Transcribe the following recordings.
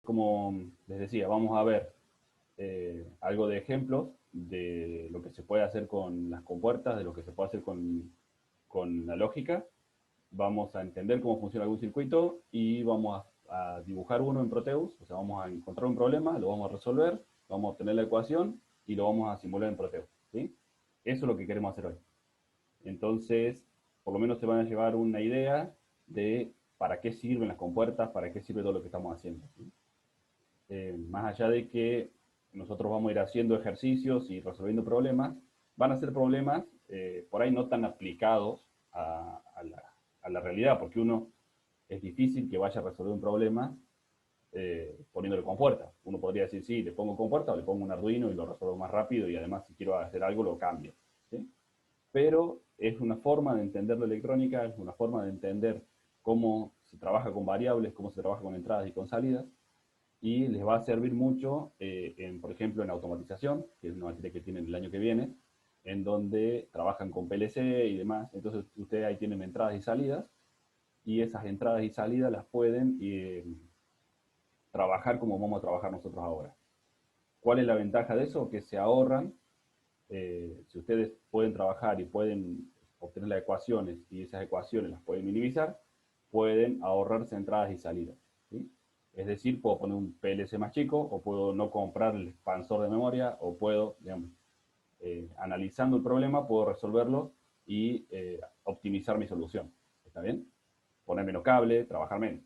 como les decía, vamos a ver algo de ejemplos de lo que se puede hacer con las compuertas, de lo que se puede hacer con la lógica. Vamos a entender cómo funciona algún circuito y vamos a dibujar uno en Proteus. O sea, vamos a encontrar un problema, lo vamos a resolver, vamos a obtener la ecuación y lo vamos a simular en Proteus, ¿sí? Eso es lo que queremos hacer hoy. Entonces, por lo menos se van a llevar una idea de para qué sirven las compuertas, para qué sirve todo lo que estamos haciendo, ¿sí? Más allá de que nosotros vamos a ir haciendo ejercicios y resolviendo problemas, van a ser problemas por ahí no tan aplicados a la realidad, porque uno es difícil que vaya a resolver un problema poniéndole compuerta. Uno podría decir, sí, le pongo compuerta o le pongo un Arduino y lo resuelvo más rápido y además si quiero hacer algo lo cambio, ¿sí? Pero es una forma de entender la electrónica, es una forma de entender cómo se trabaja con variables, cómo se trabaja con entradas y con salidas, y les va a servir mucho, por ejemplo, en automatización, que es una materia que tienen el año que viene, en donde trabajan con PLC y demás. Entonces, ustedes ahí tienen entradas y salidas, y esas entradas y salidas las pueden trabajar como vamos a trabajar nosotros ahora. ¿Cuál es la ventaja de eso? Que se ahorran, si ustedes pueden trabajar y pueden obtener las ecuaciones, y esas ecuaciones las pueden minimizar, pueden ahorrarse entradas y salidas, ¿sí? Es decir, puedo poner un PLC más chico, o puedo no comprar el expansor de memoria, o puedo, digamos, analizando el problema, puedo resolverlo y optimizar mi solución. ¿Está bien? Poner menos cable, trabajar menos,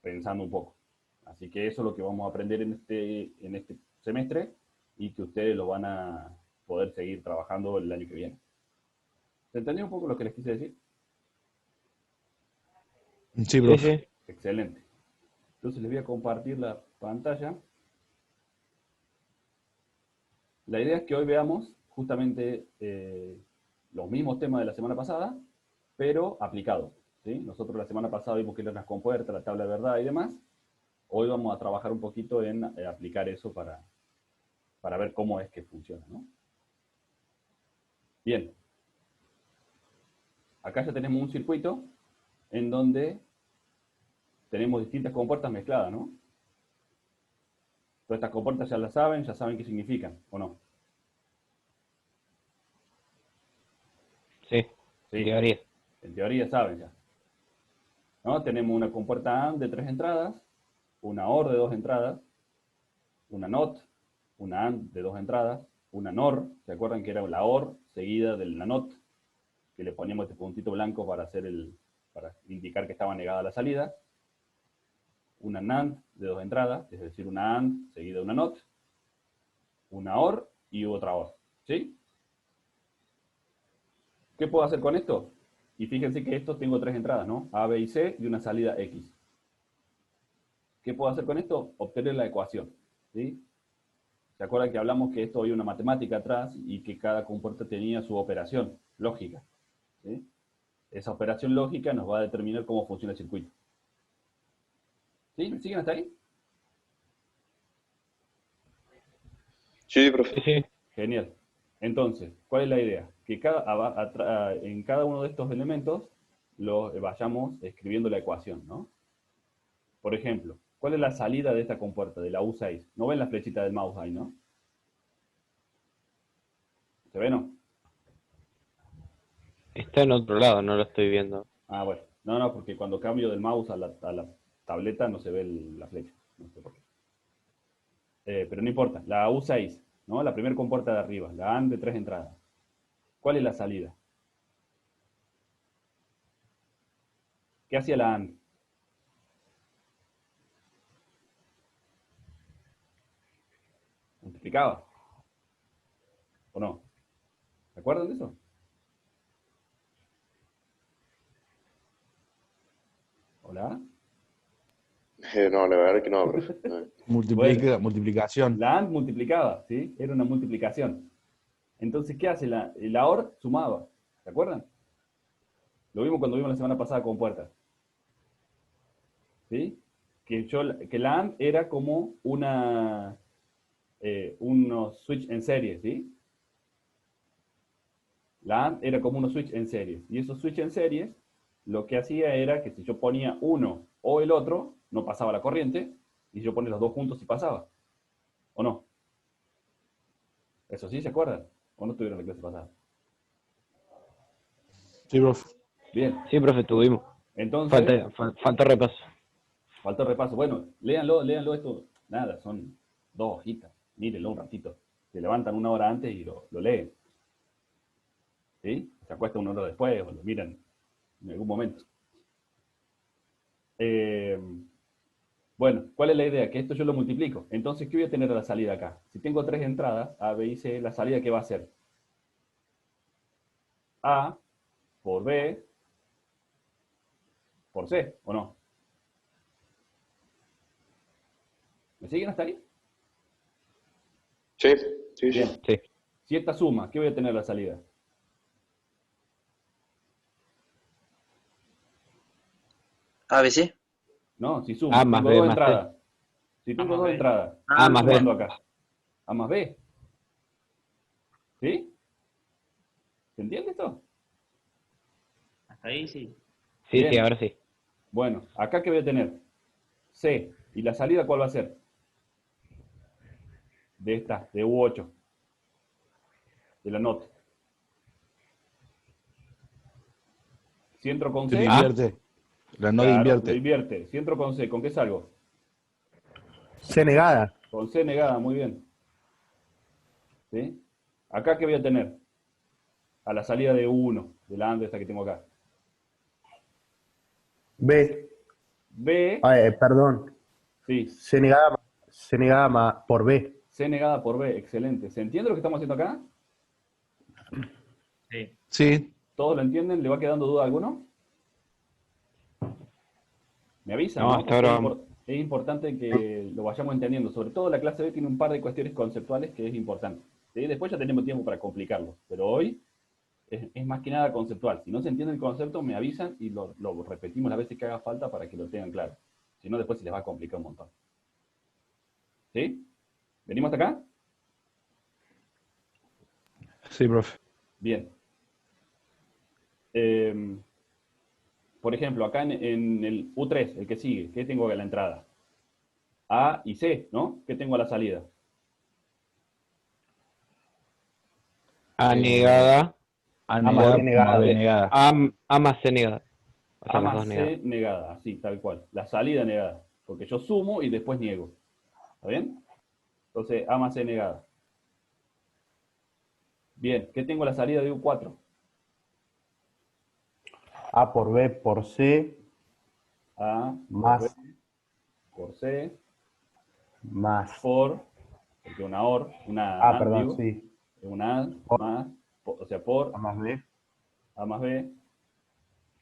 pensando un poco. Así que eso es lo que vamos a aprender en este semestre y que ustedes lo van a poder seguir trabajando el año que viene. ¿Se entendió un poco lo que les quise decir? Sí, Sí, profe. sí. Excelente. Entonces les voy a compartir la pantalla. La idea es que hoy veamos justamente los mismos temas de la semana pasada, pero aplicados, ¿sí? Nosotros la semana pasada vimos que eran las compuertas, la tabla de verdad y demás. Hoy vamos a trabajar un poquito en aplicar eso para ver cómo es que funciona, ¿no? Bien. Acá ya tenemos un circuito en donde tenemos distintas compuertas mezcladas, ¿no? Todas estas compuertas ya saben qué significan, ¿o no? Sí, en Sí, teoría. en teoría saben ya, ¿no? Tenemos una compuerta AND de 3 entradas, una OR de 2 entradas, una NOT, una AND de 2 entradas, una NOR, ¿se acuerdan que era la OR seguida de la NOT? Que le poníamos este puntito blanco para indicar que estaba negada la salida. Una NAND de 2 entradas, es decir, una AND seguida de una NOT, una OR y otra OR, ¿sí? ¿Qué puedo hacer con esto? Y fíjense que esto tengo 3 entradas, ¿no? A, B y C y una salida X. ¿Qué puedo hacer con esto? Obtener la ecuación, ¿sí? ¿Se acuerdan que hablamos que esto había una matemática atrás y que cada compuerta tenía su operación lógica, ¿sí? Esa operación lógica nos va a determinar cómo funciona el circuito. ¿Sí? ¿Me siguen hasta ahí? Sí, profe. Sí, sí. Genial. Entonces, ¿cuál es la idea? Que en cada uno de estos elementos lo vayamos escribiendo la ecuación, ¿no? Por ejemplo, ¿cuál es la salida de esta compuerta, de la U6? ¿No ven la flechita del mouse ahí, no? ¿Se ve, no? Está en otro lado, no lo estoy viendo. Ah, bueno. No, no, porque cuando cambio del mouse a la tableta no se ve la flecha. No sé por qué. Pero no importa. La U6, ¿no? La primera compuerta de arriba, la AND de 3 entradas. ¿Cuál es la salida? ¿Qué hacía la AND? ¿Multiplicaba? ¿O no? ¿Se acuerdan de eso? ¿Hola? No, la verdad que no, profe. Bueno, Multiplicación. la AND multiplicaba, ¿sí? Era una multiplicación. Entonces, ¿qué hace la OR? Sumaba. ¿Se acuerdan? Lo vimos cuando vimos la semana pasada con puertas. ¿Sí? Que la AND era como unos switch en serie, ¿sí? La AND era como unos switch en series. Y esos switch en series, lo que hacía era que si yo ponía uno o el otro, no pasaba la corriente. Y si yo ponía los dos juntos, sí pasaba. ¿O no? ¿Eso sí se acuerdan? ¿O no tuvieron la clase pasada? Sí, profe. Bien. Sí, profe, tuvimos. Entonces, Falta repaso. falta repaso. Bueno, léanlo esto. Nada, son 2 hojitas. Mírenlo un ratito. Se levantan 1 hora antes y lo leen. ¿Sí? Se acuestan 1 hora después o lo miran en algún momento. Bueno, ¿cuál es la idea? Que esto yo lo multiplico. Entonces, ¿qué voy a tener a la salida acá? Si tengo 3 entradas, A, B y C, la salida, ¿qué va a ser? A por B por C, ¿o no? ¿Me siguen hasta ahí? Sí, sí, Bien. sí. Sí. Si esta suma, ¿qué voy a tener a la salida? ABC. No, si sumo, A más tengo B 2 más C. entradas. Si tengo 2 entradas, ¿qué A estoy más B. sumando acá? A más B. ¿Sí? ¿Se entiende esto? Hasta ahí sí. Sí, Bien. sí, ahora sí. Bueno, acá ¿qué voy a tener? C. ¿Y la salida cuál va a ser? De esta, de U8. De la nota. Si entro con Se C, invierte. La nota claro, lo invierte. invierte. Si entro con C, ¿con qué salgo? C negada. Con C negada, muy bien. ¿Sí? Acá ¿qué voy a tener? A la salida de U1, de la AND esta que tengo acá. B. B, Perdón. sí, C negada por B. C negada por B, excelente. ¿Se entiende lo que estamos haciendo acá? Sí. Sí. ¿Todos lo entienden? ¿Le va quedando duda a alguno? Me avisan, No, ¿no? hasta Porque ahora vamos. es importante que lo vayamos entendiendo. Sobre todo la clase B tiene un par de cuestiones conceptuales que es importante. ¿Sí? Después ya tenemos tiempo para complicarlo. Pero hoy es más que nada conceptual. Si no se entiende el concepto, me avisan y lo repetimos las veces que haga falta para que lo tengan claro. Si no, después se les va a complicar un montón. ¿Sí? ¿Venimos hasta acá? Sí, profe. Bien. Por ejemplo, acá en el U3, el que sigue, ¿qué tengo a la entrada? A y C, ¿no? ¿Qué tengo a la salida? A negada A A más negada C negada más B B. negada. A más C negada. O sea, A las dos más negadas. C negada, así, tal cual. La salida negada. Porque yo sumo y después niego. ¿Está bien? Entonces, A más C negada. Bien, ¿qué tengo a la salida de U4? A por B por C A por B más, por C más. porque una OR, una Ah, AND, perdón, digo, sí. una AND Por más, o sea, A por más B, A más B,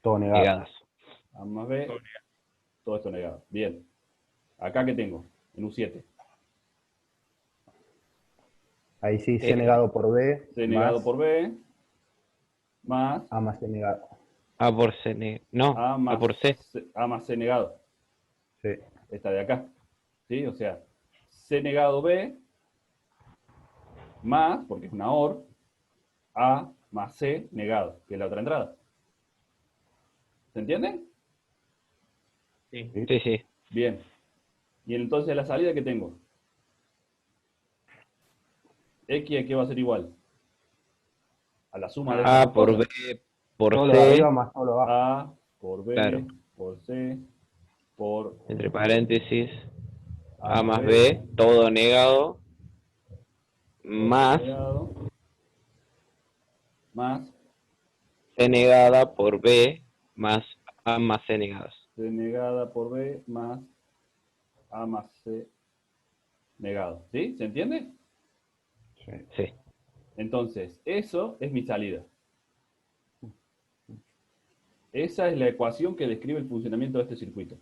todo negado. Negadas. A más B, todo esto negado. Bien. ¿Acá qué tengo? En U7. Ahí sí, C Eh, negado por B C negado más por B, más A más C negado. A por C. No, A A más por C. A más C negado. Sí. Esta de acá. ¿Sí? O sea, C negado B más, porque es una OR, A más C negado, que es la otra entrada. ¿Se entiende? Sí. Sí, sí. Bien. Y entonces la salida que tengo. X aquí va a ser igual a la suma de estas A dos por cosas. B por Todo lo de arriba C. más todo lo de abajo. A por B, Claro. por C, por Entre paréntesis. A A más más B, B. Todo negado. todo Más negado, más C negada por B. Más A más C negadas. C negada por B, más A más C negado. ¿Sí? ¿Se entiende? Sí. Sí. Entonces, eso es mi salida. Esa es la ecuación que describe el funcionamiento de este circuito.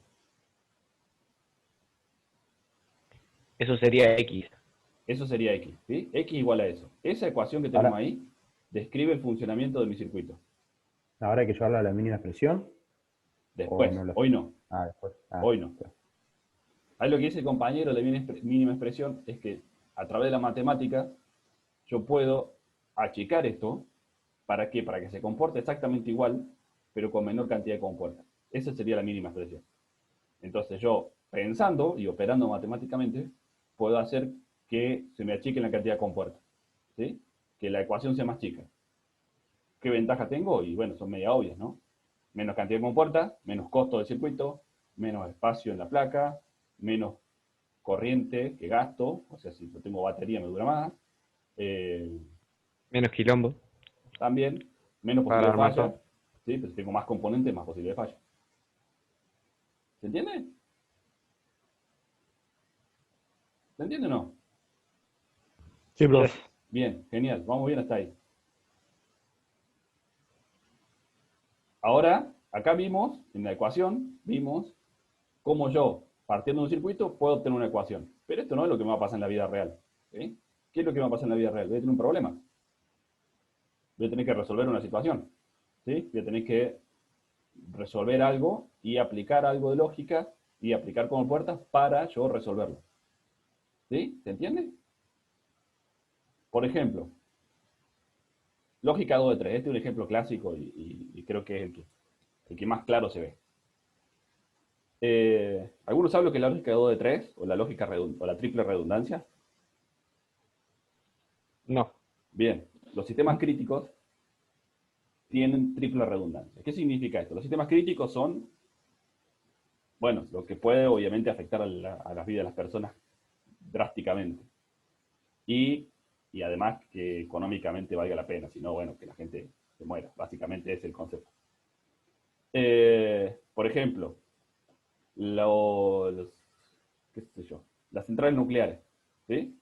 Eso sería X. Eso sería X, ¿sí? X igual a eso. Esa ecuación que tenemos Ahora, ahí describe el funcionamiento de mi circuito. ahora hay que llevarla a la mínima expresión o Después, no lo. hoy no, Ah, después. Ah, hoy no. Ahí lo que dice el compañero de mínima expresión es que a través de la matemática yo puedo achicar esto. ¿Para qué? Para que se comporte exactamente igual, pero con menor cantidad de compuertas. Esa sería la mínima expresión. Entonces yo pensando y operando matemáticamente, puedo hacer que se me achique la cantidad de compuertas, ¿sí? Que la ecuación sea más chica. ¿Qué ventaja tengo? Y bueno, son media obvias, ¿no? Menos cantidad de compuertas, menos costo del circuito, menos espacio en la placa, menos corriente que gasto, o sea, si no tengo batería me dura más. Menos quilombo. También, menos Para posibilidad de armar falla, todo. ¿sí? Pues si tengo más componentes, más posibilidad de falla. ¿Se entiende? ¿Se entiende o no? Sí, profe. Bien, genial, vamos bien hasta ahí. Ahora, acá vimos, en la ecuación, vimos cómo yo, partiendo de un circuito, puedo obtener una ecuación. Pero esto no es lo que me va a pasar en la vida real. ¿Sí? ¿Qué es lo que me va a pasar en la vida real? Voy a tener un problema. Voy a tener que resolver una situación. ¿Sí? Voy a tener que resolver algo y aplicar algo de lógica y aplicar como puertas para yo resolverlo. ¿Sí? ¿Se entiende? Por ejemplo, lógica 2 de 3. Este es un ejemplo clásico y creo que es el que más claro se ve. ¿Algunos saben lo que es la lógica 2 de 3 o la lógica o la triple redundancia? No. Bien, los sistemas críticos tienen triple redundancia. ¿Qué significa esto? Los sistemas críticos son, bueno, lo que puede obviamente afectar a la vida de las personas drásticamente. Y además que económicamente valga la pena, si no, bueno, que la gente se muera. Básicamente es el concepto. Por ejemplo, qué sé yo, las centrales nucleares, ¿sí?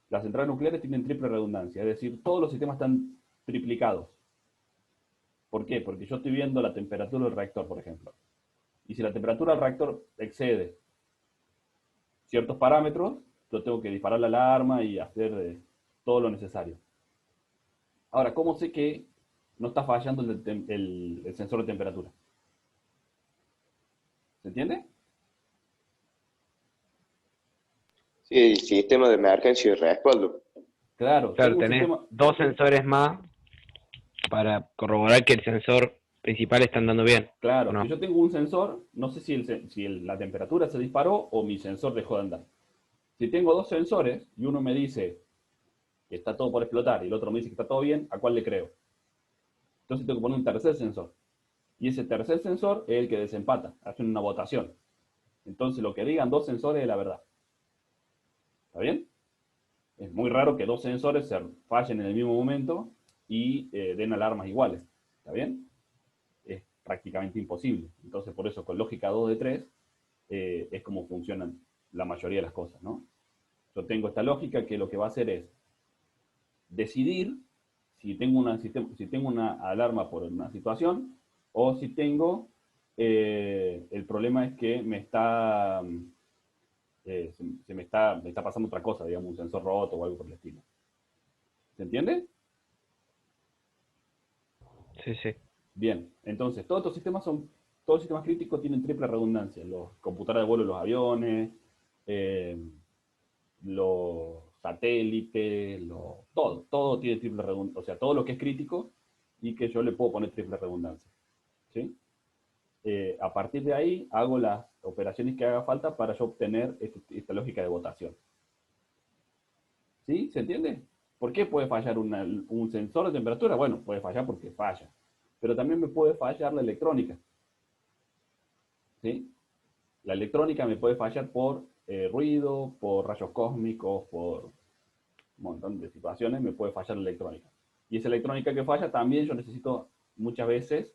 Las centrales nucleares tienen triple redundancia, es decir, todos los sistemas están triplicados. ¿Por qué? Porque yo estoy viendo la temperatura del reactor, por ejemplo. Y si la temperatura del reactor excede ciertos parámetros, yo tengo que disparar la alarma y hacer todo lo necesario. Ahora, ¿cómo sé que no está fallando el sensor de temperatura? ¿Se entiende? Sí, el sistema de emergencia y respaldo. Claro, Claro, tengo un tenés sistema. dos sensores más para corroborar que el sensor principal está andando bien. ¿O Claro, no? si yo tengo un sensor, no sé si la temperatura se disparó o mi sensor dejó de andar. Si tengo dos sensores y uno me dice que está todo por explotar y el otro me dice que está todo bien, ¿a cuál le creo? Entonces tengo que poner un tercer sensor. Y ese tercer sensor es el que desempata, hacen una votación. Entonces lo que digan dos sensores es la verdad. ¿Está bien? Es muy raro que dos sensores se fallen en el mismo momento y den alarmas iguales. ¿Está bien? Es prácticamente imposible. Entonces por eso con lógica 2 de 3 es como funcionan la mayoría de las cosas, ¿no? Yo tengo esta lógica que lo que va a hacer es decidir si tengo una alarma por una situación o si tengo, el problema es que me está pasando otra cosa, digamos, un sensor roto o algo por el estilo. ¿Se entiende? Sí, sí. Bien, entonces todos los sistemas críticos tienen triple redundancia, los computadores de vuelo de los aviones, eh, los satélites, todo tiene triple redundancia, o sea, todo lo que es crítico y que yo le puedo poner triple redundancia. ¿Sí? A partir de ahí hago las operaciones que haga falta para yo obtener esta lógica de votación. ¿Sí? ¿Se entiende? ¿Por qué puede fallar un sensor de temperatura? Bueno, puede fallar porque falla, pero también me puede fallar la electrónica. ¿Sí? La electrónica me puede fallar por ruido, por rayos cósmicos, por un montón de situaciones, me puede fallar la electrónica. Y esa electrónica que falla también yo necesito muchas veces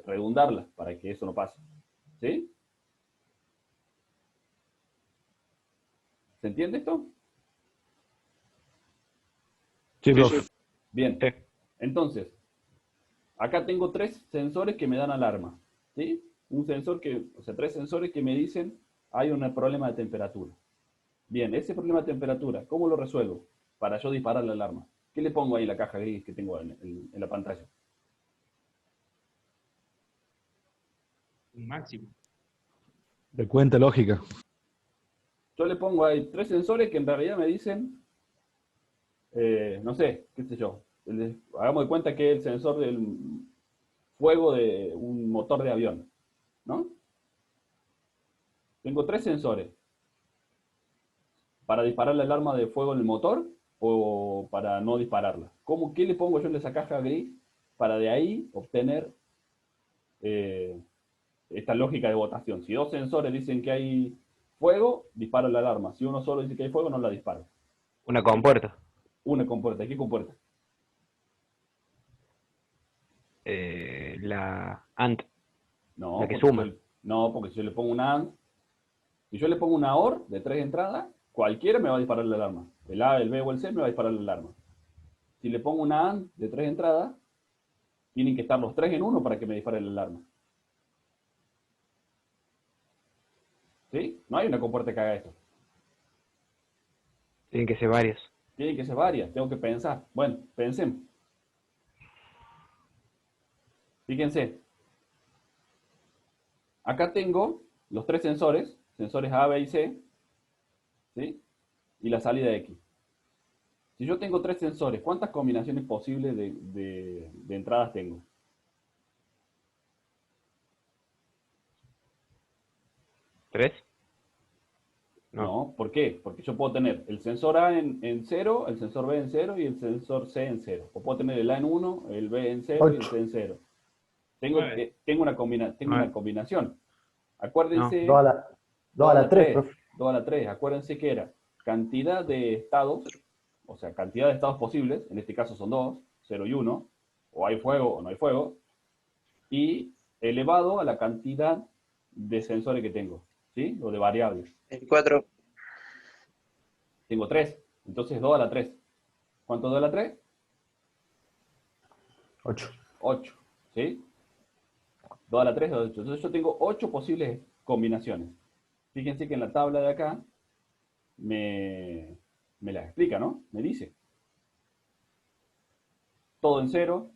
redundarla para que eso no pase. ¿Sí? ¿Se entiende esto? Sí, Sí, profe. sí. Bien. Sí. Entonces, acá tengo tres sensores que me dan alarma. ¿Sí? Tres sensores que me dicen hay un problema de temperatura. Bien, ese problema de temperatura, ¿cómo lo resuelvo? Para yo disparar la alarma. ¿Qué le pongo ahí en la caja gris que tengo en la pantalla? Un máximo. De cuenta lógica. Yo le pongo ahí tres sensores que en realidad me dicen, no sé, qué sé yo. Hagamos de cuenta que es el sensor del fuego de un motor de avión, ¿no? Tengo 3 sensores. ¿Para disparar la alarma de fuego en el motor o para no dispararla? ¿Qué le pongo yo en esa caja gris para de ahí obtener esta lógica de votación? Si 2 sensores dicen que hay fuego, disparo la alarma. Si uno solo dice que hay fuego, no la disparo. Una compuerta. Una compuerta. ¿Qué compuerta? La ANT. No, La que porque suma. no, porque si yo le pongo una AND, si yo le pongo una OR de 3 entradas, cualquiera me va a disparar la alarma. El A, el B o el C me va a disparar la alarma. Si le pongo una AND de 3 entradas, tienen que estar los 3 en uno para que me dispare la alarma. ¿Sí? No hay una compuerta que haga esto. Tienen que ser varios. Tienen que ser varias, tengo que pensar. Bueno, pensemos. Fíjense. Acá tengo los 3 sensores, sensores A, B y C, ¿sí? Y la salida X. Si yo tengo 3 sensores, ¿cuántas combinaciones posibles de entradas tengo? ¿Tres? No, ¿por qué? Porque yo puedo tener el sensor A en 0, el sensor B en 0 y el sensor C en 0. O puedo tener el A en 1, el B en 0 y el 8. C en 0. Tengo Nueve. una Nueve. combinación. Acuérdense, 2 a la, 2 a la 3, 3, profe. 2 a la 3. Acuérdense que era cantidad de estados, o sea, cantidad de estados posibles, en este caso son 2, 0 y 1, o hay fuego o no hay fuego, y elevado a la cantidad de sensores que tengo, ¿sí? O de variables. 24. Tengo 3, entonces 2 a la 3. ¿Cuánto es 2 a la 3? 8. 8, ¿sí? 2 a la 3 es 8. Entonces yo tengo 8 posibles combinaciones. Fíjense que en la tabla de acá me las explica, ¿no? Me dice. Todo en 0,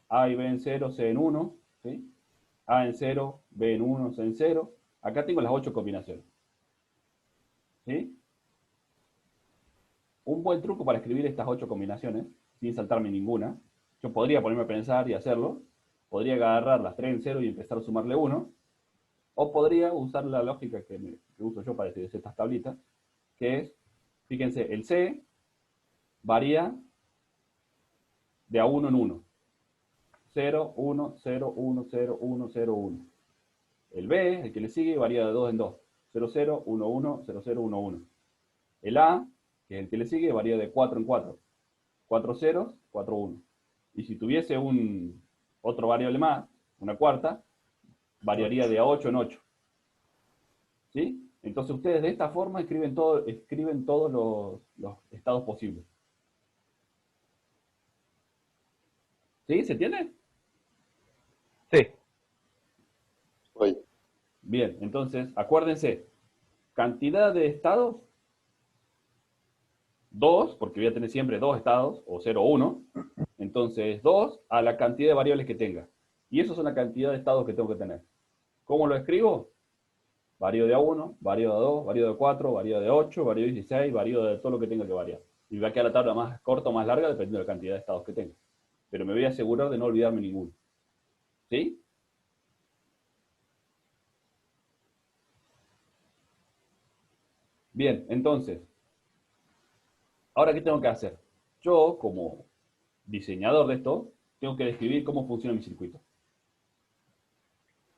A y B en 0, C en 1, ¿sí? A en 0, B en 1, C en 0. Acá tengo las 8 combinaciones. ¿Sí? Un buen truco para escribir estas 8 combinaciones, sin saltarme ninguna, yo podría ponerme a pensar y hacerlo, podría agarrar las 3 en 0 y empezar a sumarle 1, o podría usar la lógica que uso yo para escribir estas tablitas, que es, fíjense, el C varía de a 1 en 1. 0, 1, 0, 1, 0, 1, 0, 1. El B, el que le sigue, varía de 2 en 2. 0, 0, 1, 1, 0, 0, 1, 1. El A, que es el que le sigue, varía de 4 en 4. 4 ceros, 4, 1. Y si tuviese otro variable más, una cuarta, variaría de a 8 en 8. ¿Sí? Entonces ustedes de esta forma escriben todos los estados posibles. ¿Sí? ¿Se entiende? Sí. Voy. Bien, entonces acuérdense, cantidad de estados, 2, porque voy a tener siempre 2 estados, o 0 o 1. Entonces 2 a la cantidad de variables que tenga. Y eso es la cantidad de estados que tengo que tener. ¿Cómo lo escribo? Varío de A1, varío de A2, varío de 4, varío de 8, varío de 16, varío de todo lo que tenga que variar. Y va a quedar la tabla más corta o más larga dependiendo de la cantidad de estados que tenga. Pero me voy a asegurar de no olvidarme ninguno. ¿Sí? Bien, entonces, ¿ahora qué tengo que hacer? Yo, como diseñador de esto, tengo que describir cómo funciona mi circuito.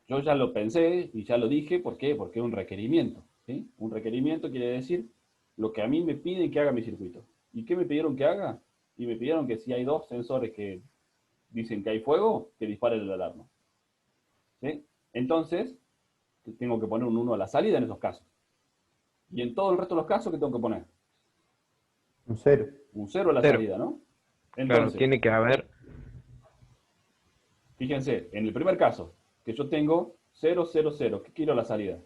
Yo ya lo pensé y ya lo dije, ¿por qué? Porque es un requerimiento, ¿sí? Un requerimiento quiere decir lo que a mí me piden que haga mi circuito. ¿Y qué me pidieron que haga? Y me pidieron que si hay 2 sensores que dicen que hay fuego, que disparen la alarma. ¿Sí? Entonces, tengo que poner un 1 a la salida en esos casos. Y en todo el resto de los casos, ¿qué tengo que poner? Un 0. Un 0 a la 0. salida, ¿no? Claro, Entonces, tiene que haber. fíjense, en el primer caso, que yo tengo 0, 0, 0, ¿qué quiero a la salida?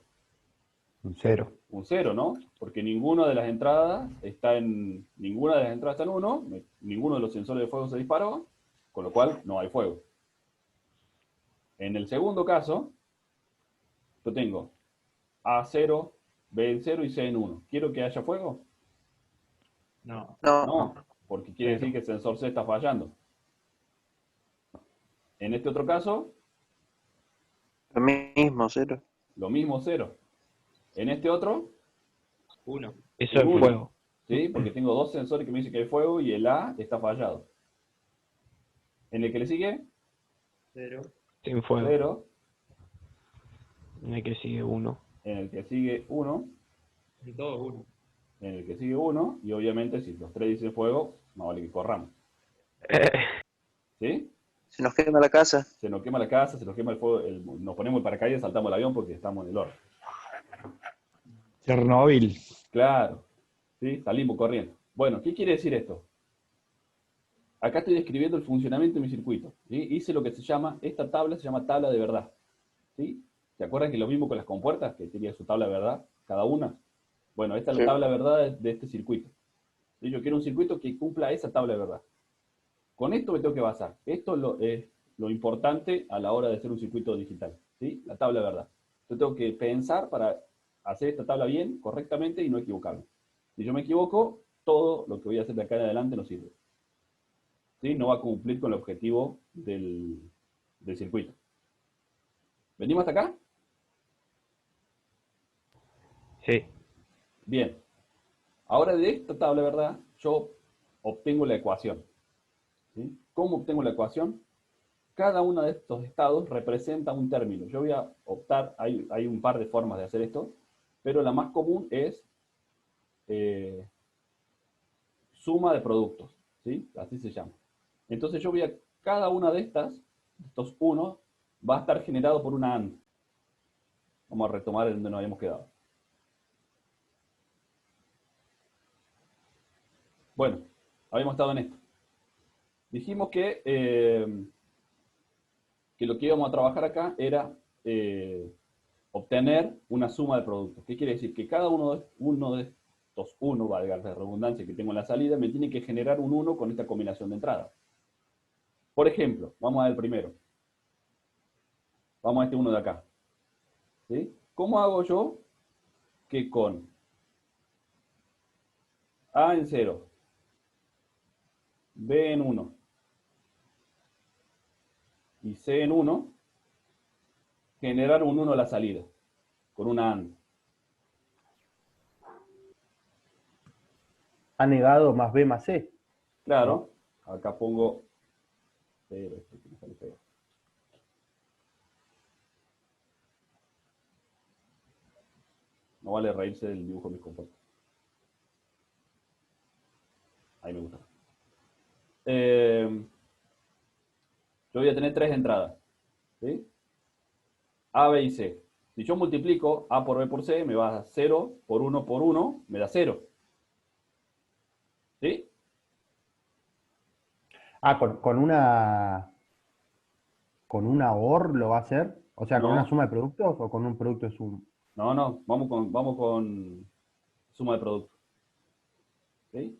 Un 0. Un 0, ¿no? Porque ninguna de las entradas está en 1, ninguno de los sensores de fuego se disparó, con lo cual no hay fuego. En el segundo caso, yo tengo A0, B en 0 y C en 1. ¿Quiero que haya fuego? No. No, porque quiere Cero. decir que el sensor C está fallando. En este otro caso, Lo mismo, 0. lo mismo 0. En este otro, Uno. Eso es Uno. fuego. ¿sí? Porque tengo dos sensores que me dicen que hay fuego y el A está fallado. En el que le sigue, Cero. Sin fuego. 0. En el que sigue 1. En el que sigue 1. En todo uno. En el que sigue 1. Y obviamente, si los tres dicen fuego, más vale que corramos. ¿Sí? Se nos quema la casa. Se nos quema la casa, se nos quema el fuego, nos ponemos el paracaídas, saltamos el avión porque estamos en el horno. Chernobyl. Claro, ¿sí? Salimos corriendo. Bueno, ¿qué quiere decir esto? Acá estoy describiendo el funcionamiento de mi circuito. ¿Sí? Hice lo que se llama, esta tabla se llama tabla de verdad. ¿Sí? ¿Se acuerdan que lo mismo con las compuertas, que tenía su tabla de verdad, cada una? Bueno, esta es Sí. la tabla de verdad de este circuito. ¿Sí? Yo quiero un circuito que cumpla esa tabla de verdad. Con esto me tengo que basar. Esto es lo importante a la hora de hacer un circuito digital. ¿Sí? La tabla de verdad. Yo tengo que pensar para hacer esta tabla bien, correctamente y no equivocarme. Si yo me equivoco, todo lo que voy a hacer de acá en adelante no sirve. ¿Sí? No va a cumplir con el objetivo del circuito. ¿Venimos hasta acá? Sí. Bien. Ahora de esta tabla de verdad, yo obtengo la ecuación. ¿Sí? ¿Cómo obtengo la ecuación? Cada uno de estos estados representa un término. Yo voy a optar, hay un par de formas de hacer esto, pero la más común es suma de productos, ¿sí? Así se llama. Entonces yo voy a, cada una de estos unos, va a estar generado por una AND. Vamos a retomar en donde nos habíamos quedado. Bueno, habíamos estado en esto. Dijimos que lo que íbamos a trabajar acá era obtener una suma de productos. ¿Qué quiere decir? Que cada uno de estos uno, valga la redundancia que tengo en la salida, me tiene que generar un 1 con esta combinación de entradas. Por ejemplo, vamos a ver el primero. Vamos a este uno de acá. ¿Sí? ¿Cómo hago yo que con A en 0, B en 1 y C en 1, generar un 1 a la salida, con una AND? A negado más B más C. Claro, acá pongo 0, esto que me sale feo. No vale reírse del dibujo de mis compuestos. Ahí me gusta. Yo voy a tener tres entradas. ¿Sí? A, B y C. Si yo multiplico A por B por C, me va a 0 por 1, me da 0. ¿Sí? Ah, con una OR lo va a hacer. O sea, ¿con No. una suma de productos o con un producto de suma? No, vamos con suma de productos. ¿Sí?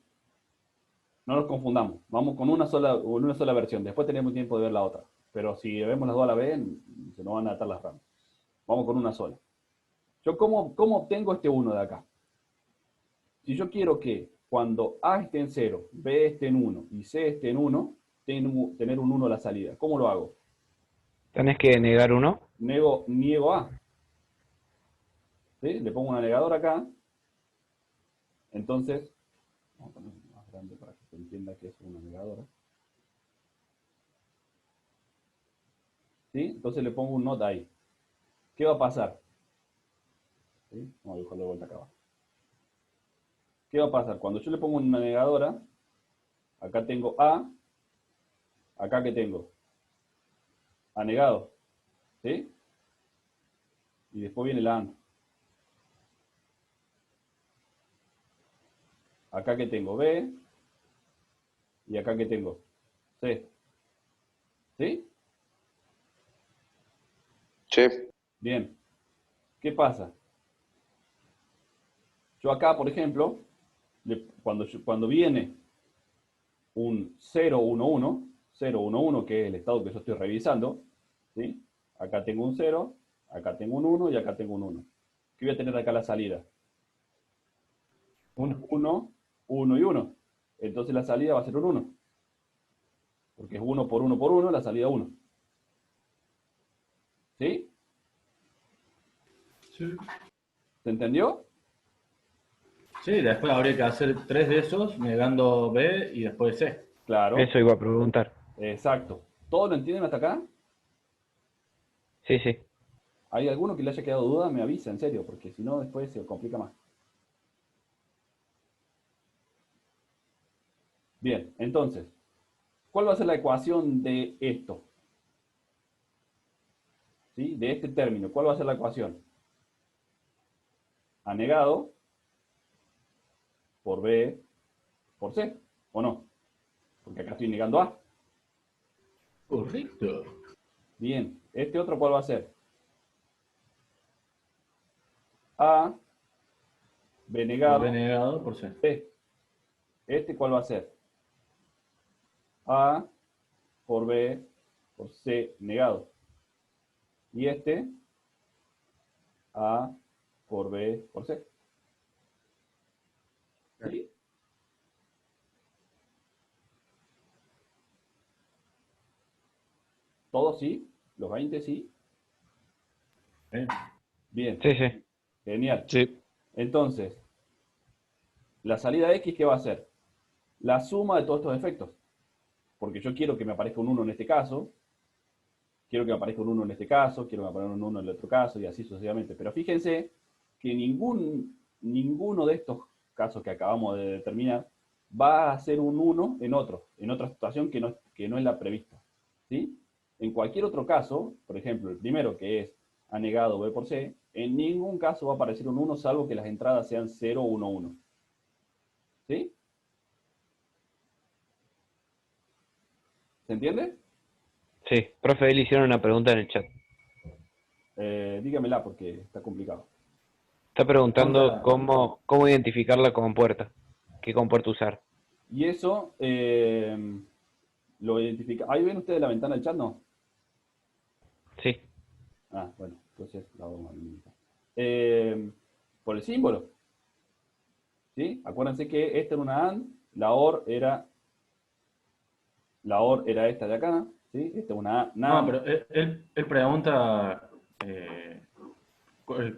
No nos confundamos. Vamos con una sola versión. Después tenemos tiempo de ver la otra. Pero si vemos las dos a la vez, se nos van a atar las ramas. Vamos con una sola. ¿Yo cómo obtengo este 1 de acá? Si yo quiero que cuando A esté en 0, B esté en 1 y C esté en 1, tener un 1 a la salida. ¿Cómo lo hago? Tenés que negar 1. Niego A. ¿Sí? Le pongo una negadora acá. Entonces, vamos a poner más grande para que se entienda que es una negadora. ¿Sí? Entonces le pongo un not ahí. ¿Qué va a pasar? ¿Sí? Vamos a dibujarlo de vuelta acá abajo. ¿Qué va a pasar? Cuando yo le pongo una negadora, acá tengo A, acá que tengo A negado, ¿sí? Y después viene la AND. Acá que tengo B, y acá que tengo C. ¿Sí? Sí. Bien. ¿Qué pasa? Yo acá, por ejemplo, cuando viene un 0, 1, 1, que es el estado que yo estoy revisando, ¿sí? Acá tengo un 0, acá tengo un 1 y acá tengo un 1. ¿Qué voy a tener acá a la salida? 1, 1 y 1. Entonces la salida va a ser un 1. Porque es 1 por 1 por 1, la salida 1. ¿Sí? Sí. ¿Se entendió? Sí, después habría que hacer 3 de esos, negando B y después C. Claro, Eso iba a preguntar. exacto. ¿Todos lo entienden hasta acá? Sí, sí. ¿Hay alguno que le haya quedado duda? Me avisa, en serio, porque si no después se complica más. Bien, entonces, ¿cuál va a ser la ecuación de esto? ¿Sí? De este término, ¿cuál va a ser la ecuación? A negado por B por C, ¿o no? Porque acá estoy negando A. Correcto. Bien, ¿este otro cuál va a ser? A, B Por negado, B negado por C. B. ¿Este cuál va a ser? A por B por C negado. Y este, A por B por C. ¿Sí? ¿Todos sí? ¿Los 20 sí? ¿Eh? Bien, Sí, sí. genial. Sí. Entonces, la salida X, ¿qué va a ser? La suma de todos estos efectos. Porque yo quiero que me aparezca un 1 en este caso, quiero que me aparezca un 1 en este caso, quiero que me aparezca un 1 en el otro caso, y así sucesivamente. Pero fíjense que ninguno de estos casos que acabamos de determinar va a ser un 1 en otra situación que no es la prevista. ¿Sí? En cualquier otro caso, por ejemplo, el primero que es A negado B por C, en ningún caso va a aparecer un 1 salvo que las entradas sean 0, 1, 1. ¿Sí? ¿Se entiende? Sí. Profe, le hicieron una pregunta en el chat. Dígamela porque está complicado. Está preguntando Onda. cómo identificar la compuerta. ¿Qué compuerta usar? Y eso lo identifica. ¿Ahí ven ustedes la ventana del chat? No. Sí. Ah, bueno, entonces la vamos a minimizar. Por el símbolo. ¿Sí? Acuérdense que esta era una AND, la OR era esta de acá, ¿sí? Esta es una No, NAND. pero él pregunta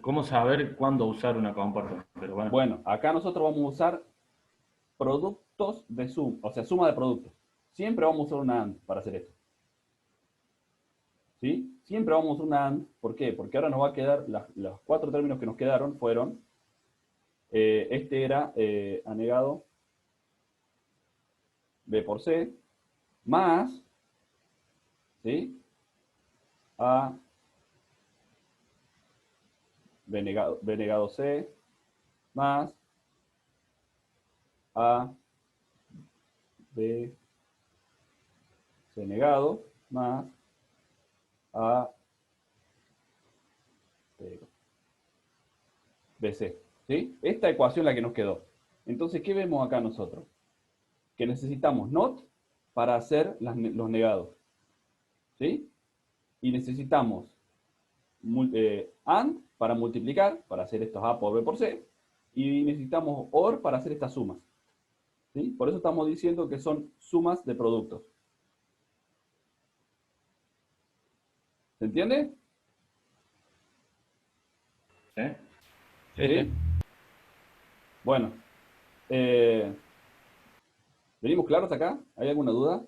cómo saber cuándo usar una compuerta. Pero bueno, Bueno, acá nosotros vamos a usar productos de suma, o sea, suma de productos. Siempre vamos a usar una AND para hacer esto. ¿Sí? Siempre vamos a usar una AND. ¿Por qué? Porque ahora nos va a quedar, los 4 términos que nos quedaron fueron, este era anegado B por C, más, ¿sí? A B negado C, más A B C negado, más A BC. ¿Sí? Esta ecuación es la que nos quedó. Entonces, ¿qué vemos acá nosotros? Que necesitamos NOT para hacer los negados. ¿Sí? Y necesitamos AND para multiplicar, para hacer estos A por B por C. Y necesitamos OR para hacer estas sumas. ¿Sí? Por eso estamos diciendo que son sumas de productos. ¿Se entiende? ¿eh? Sí, ¿Sí? sí. Bueno. ¿Venimos claros acá? ¿Hay alguna duda?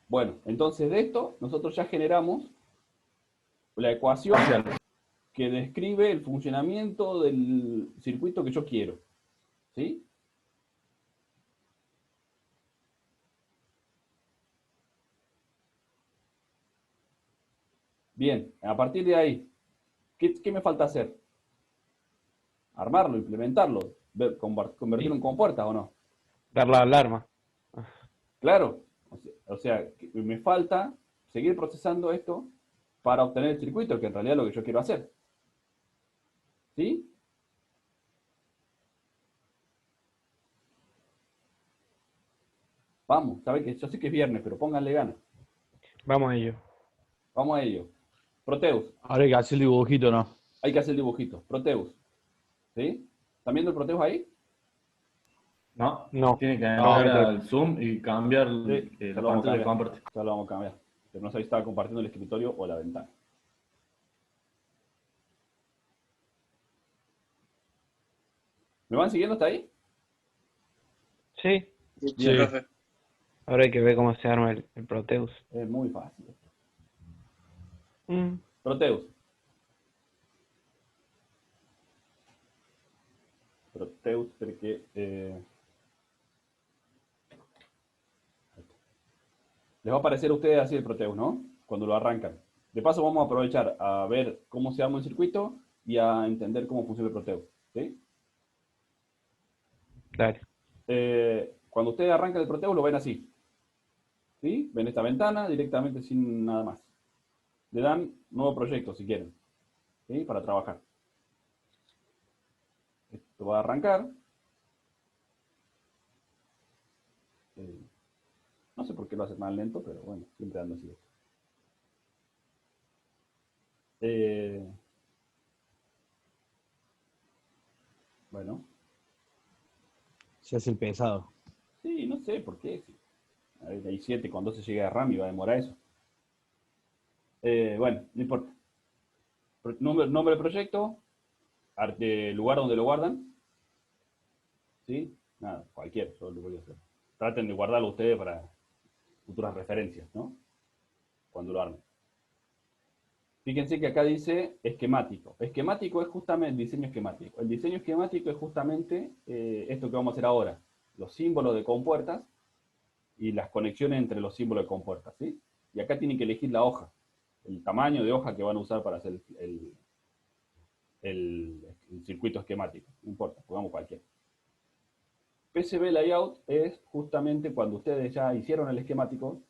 Bueno, entonces de esto nosotros ya generamos la ecuación Parcial. que describe el funcionamiento del circuito que yo quiero. ¿Sí? Bien, a partir de ahí, ¿qué me falta hacer? Armarlo, implementarlo, convertirlo en compuertas o no. Dar la alarma. Claro, o sea, que me falta seguir procesando esto para obtener el circuito, que en realidad es lo que yo quiero hacer. ¿Sí? Vamos, sabe que yo sé que es viernes, pero pónganle ganas. Vamos a ello. Vamos a ello. Proteus, Ahora hay que hacer el dibujito, ¿no? hay que hacer el dibujito. Proteus. ¿Sí? ¿Están viendo el Proteus ahí? No, No. tiene que No, entrar no. al Zoom y cambiar Sí, la ya lo vamos a pantalla de cambiar. comparte. Ya lo vamos a cambiar. Pero no sé si estaba compartiendo el escritorio o la ventana. ¿Me van siguiendo hasta ahí? Sí, Sí. Profe. ahora hay que ver cómo se arma el Proteus. Es muy fácil. Mm, Proteus. Proteus, porque les va a aparecer a ustedes así el Proteus, ¿no? Cuando lo arrancan. De paso vamos a aprovechar a ver cómo se arma el circuito y a entender cómo funciona el Proteus. ¿Sí? dale. Cuando ustedes arrancan el Proteus lo ven así. ¿Sí? Ven esta ventana directamente sin nada más. Le dan nuevo proyecto si quieren. ¿Sí? Para trabajar. Esto va a arrancar. No sé por qué lo hace tan lento, pero bueno, siempre anda así. Bueno, Se hace el pesado. sí, no sé por qué. Sí. A ver, hay 7 con 12 GB de RAM y va a demorar eso. Bueno, no importa. Nombre del proyecto, lugar donde lo guardan. ¿Sí? Nada, cualquier, yo lo voy a hacer. Traten de guardarlo ustedes para futuras referencias, ¿no? Cuando lo armen. Fíjense que acá dice esquemático. Esquemático es justamente el diseño esquemático. El diseño esquemático es justamente esto que vamos a hacer ahora. Los símbolos de compuertas y las conexiones entre los símbolos de compuertas, ¿sí? Y acá tienen que elegir la hoja, el tamaño de hoja que van a usar para hacer el circuito esquemático. No importa, pongamos cualquiera. PCB Layout es justamente cuando ustedes ya hicieron el esquemático,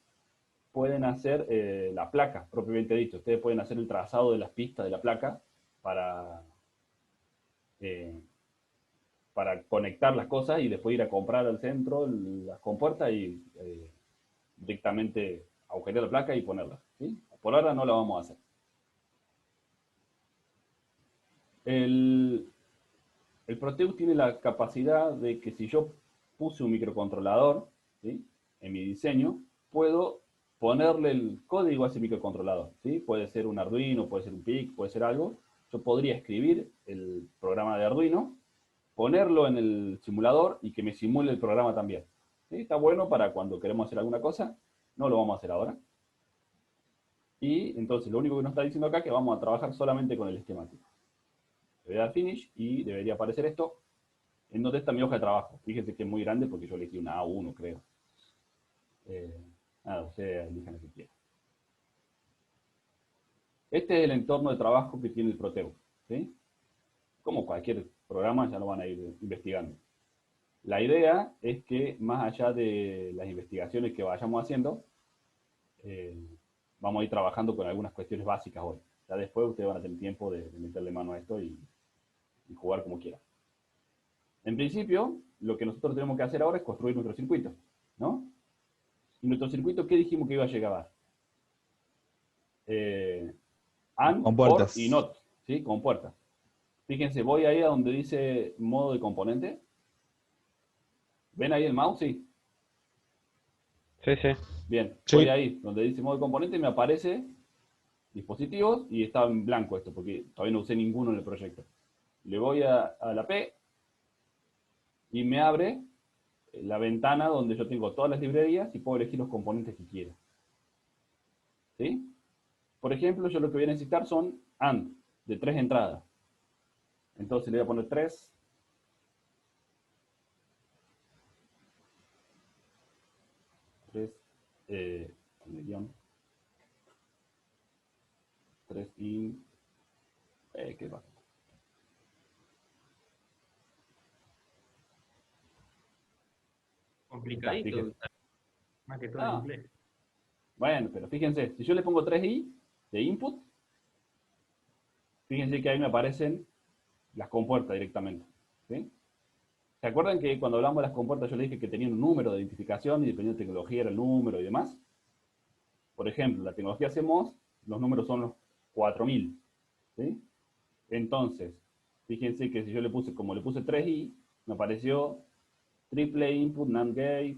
pueden hacer la placa, propiamente dicho. Ustedes pueden hacer el trazado de las pistas de la placa eh, para conectar las cosas y después ir a comprar al centro las compuertas y directamente agujerear la placa y ponerla. ¿Sí? Por ahora no la vamos a hacer. El Proteus tiene la capacidad de que si yo puse un microcontrolador, ¿sí? En mi diseño, puedo ponerle el código a ese microcontrolador. ¿Sí? Puede ser un Arduino, puede ser un PIC, puede ser algo. Yo podría escribir el programa de Arduino, ponerlo en el simulador y que me simule el programa también. ¿Sí? Está bueno para cuando queremos hacer alguna cosa. No lo vamos a hacer ahora. Y entonces lo único que nos está diciendo acá es que vamos a trabajar solamente con el esquemático. Le voy a dar Finish y debería aparecer esto. ¿En dónde está mi hoja de trabajo? Fíjense que es muy grande porque yo elegí una A1, creo. Nada, ustedes elijan lo que quieran. Este es el entorno de trabajo que tiene el Proteus. ¿Sí? Como cualquier programa, ya lo van a ir investigando. La idea es que más allá de las investigaciones que vayamos haciendo, vamos a ir trabajando con algunas cuestiones básicas hoy. Ya después ustedes van a tener tiempo de meterle mano a esto y jugar como quieran. En principio, lo que nosotros tenemos que hacer ahora es construir nuestro circuito, ¿no? ¿Y nuestro circuito qué dijimos que iba a llegar? AND, Con OR puertas. y NOT, ¿sí? Con puertas. Fíjense, voy ahí a donde dice modo de componente. ¿Ven ahí el mouse? Sí. Sí, sí. Bien, Sí. voy ahí donde dice modo de componente, me aparece dispositivos y está en blanco esto, porque todavía no usé ninguno en el proyecto. Le voy a la P y me abre la ventana donde yo tengo todas las librerías y puedo elegir los componentes que quiera. ¿Sí? Por ejemplo, yo lo que voy a necesitar son AND, de 3 entradas. Entonces le voy a poner 3. Guión. 3 in. ¿Qué pasa? Complicadito. Fíjense. Más que todo en Ah, inglés. bueno, pero fíjense, si yo le pongo 3i de input, fíjense que ahí me aparecen las compuertas directamente. ¿Sí? ¿Se acuerdan que cuando hablamos de las compuertas yo le dije que tenían un número de identificación y dependiendo de tecnología era el número y demás? Por ejemplo, la tecnología CMOS, los números son los 4000. ¿Sí? Entonces, fíjense que si yo le puse, como le puse 3i, me apareció triple input NAND gate,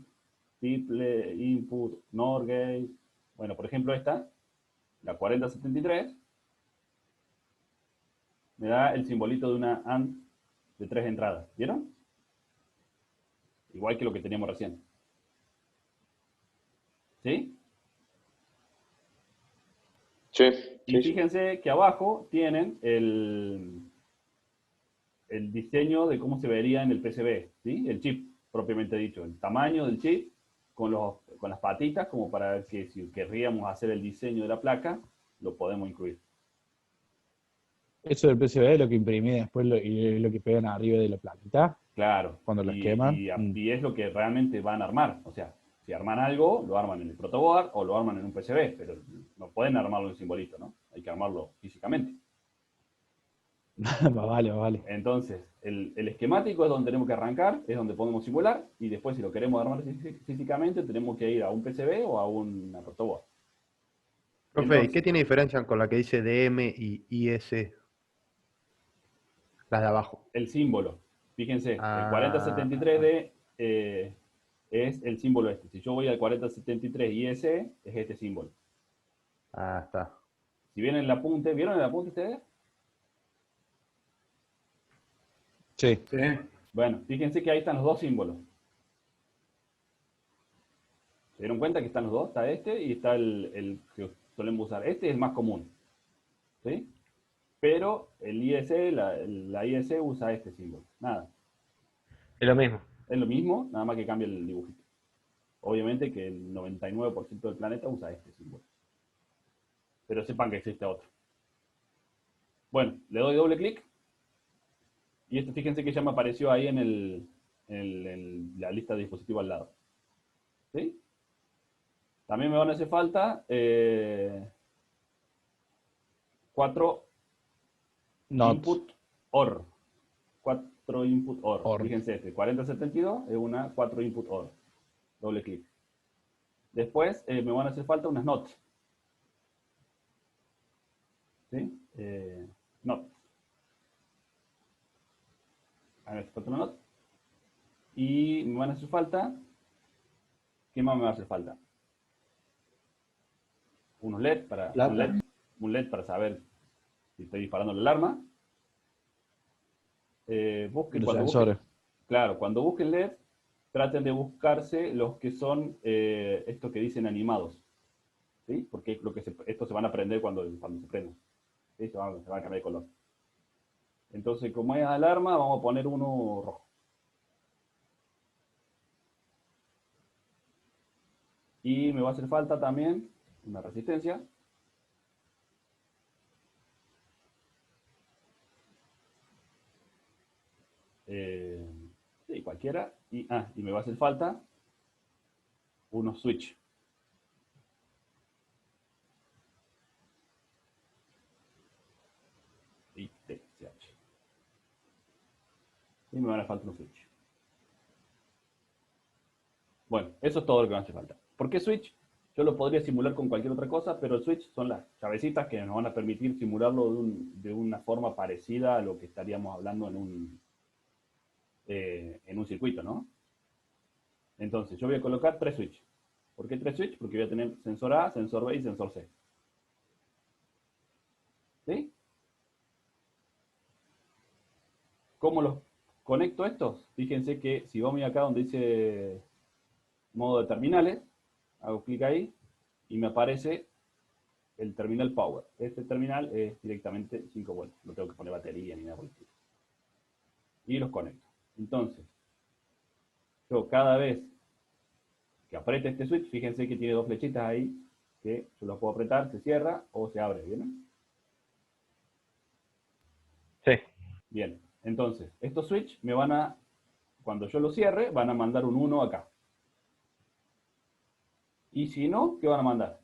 triple input NOR gate. Bueno, por ejemplo esta, la 4073, me da el simbolito de una AND de 3 entradas. ¿Vieron? igual que lo que teníamos recién. ¿Sí? Sí, Y sí, sí. fíjense que abajo tienen el diseño de cómo se vería en el PCB, ¿sí? El chip, propiamente dicho, el tamaño del chip con las patitas, como para que si querríamos hacer el diseño de la placa, lo podemos incluir. Eso del PCB es lo que imprimí después y es lo que pegan arriba de la plaquita Claro, cuando las y, queman. y es lo que realmente van a armar. O sea, si arman algo, lo arman en el protoboard o lo arman en un PCB, pero no pueden armarlo en un simbolito, ¿no? Hay que armarlo físicamente. Vale, vale. Entonces, el esquemático es donde tenemos que arrancar, es donde podemos simular, y después si lo queremos armar físicamente, tenemos que ir a un PCB o a una protoboard. Profe, ¿y Entonces, qué tiene diferencia con la que dice DM y IS? Las de abajo. el símbolo. Fíjense, el Ah, 4073D es el símbolo este. Si yo voy al 4073 IS, es este símbolo. está. Si vienen el apunte, ¿vieron el apunte ustedes? Sí. Sí. Bueno, fíjense que ahí están los dos símbolos. ¿Se dieron cuenta que están los dos? Está este y está el que solemos usar. Este es el más común. ¿Sí? Pero el IS, la IS usa este símbolo. Nada. Es lo mismo. Es lo mismo, nada más que cambia el dibujito. Obviamente que el 99% del planeta usa este símbolo. Pero sepan que existe otro. Bueno, le doy doble clic. Y esto fíjense que ya me apareció ahí en la lista de dispositivos al lado. ¿Sí? También me van a hacer falta 4 Not. input OR. 4 input OR. OR. Fíjense, este 4072 es una 4 input OR. Doble clic. Después me van a hacer falta unas NOT. ¿Sí? NOT. A ver, falta una NOT. Y me van a hacer falta. ¿Qué más me va a hacer falta? Unos LED para. Plata. Un LED para saber si estoy disparando la alarma. Busquen Los cuando sensores. claro, cuando busquen LED, traten de buscarse los que son estos que dicen animados. ¿Sí? Porque es estos se van a prender cuando se prendan. ¿Sí? Se van a cambiar de color. Entonces, como es alarma, vamos a poner uno rojo. Y me va a hacer falta también una resistencia. Sí, cualquiera. Y me va a hacer falta unos switch. Y TCH. Y me van a falta unos switch. Bueno, eso es todo lo que me hace falta. ¿Por qué switch? Yo lo podría simular con cualquier otra cosa, pero el switch son las llavecitas que nos van a permitir simularlo de una forma parecida a lo que estaríamos hablando en un circuito, ¿no? Entonces, yo voy a colocar 3 switches. ¿Por qué 3 switches? Porque voy a tener sensor A, sensor B y sensor C. ¿Sí? ¿Cómo los conecto estos? Fíjense que si vamos acá donde dice modo de terminales, hago clic ahí y me aparece el terminal power. Este terminal es directamente 5 volts. No tengo que poner batería ni nada por el estilo. Y los conecto. Entonces, yo cada vez que apriete este switch, fíjense que tiene dos flechitas ahí que yo los puedo apretar, se cierra o se abre, ¿bien? Sí. Bien, entonces, estos switch me van a, cuando yo los cierre, van a mandar un 1 acá. Y si no, ¿qué van a mandar?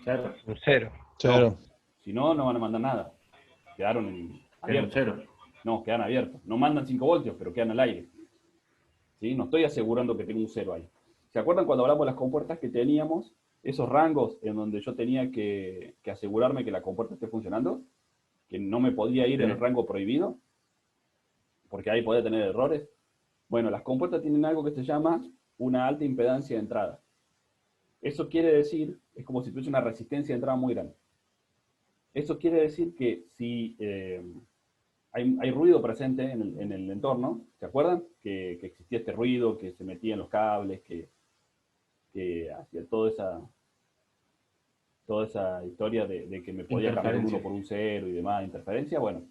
Cero. Un 0. Cero. Si no, no van a mandar nada. Quedaron abiertos. Cero. No, quedan abiertos. No mandan 5 voltios, pero quedan al aire. ¿Sí? No estoy asegurando que tengo un 0 ahí. ¿Se acuerdan cuando hablamos de las compuertas que teníamos? Esos rangos en donde yo tenía que asegurarme que la compuerta esté funcionando. Que no me podía ir en el rango prohibido. Porque ahí podía tener errores. Bueno, las compuertas tienen algo que se llama una alta impedancia de entrada. Eso quiere decir, es como si tuviese una resistencia de entrada muy grande. Eso quiere decir que si hay ruido presente en el entorno. ¿Se acuerdan? Que existía este ruido, que se metía en los cables, que hacía toda esa historia de que me podía cambiar un 1 por un 0 y demás, interferencia. Bueno,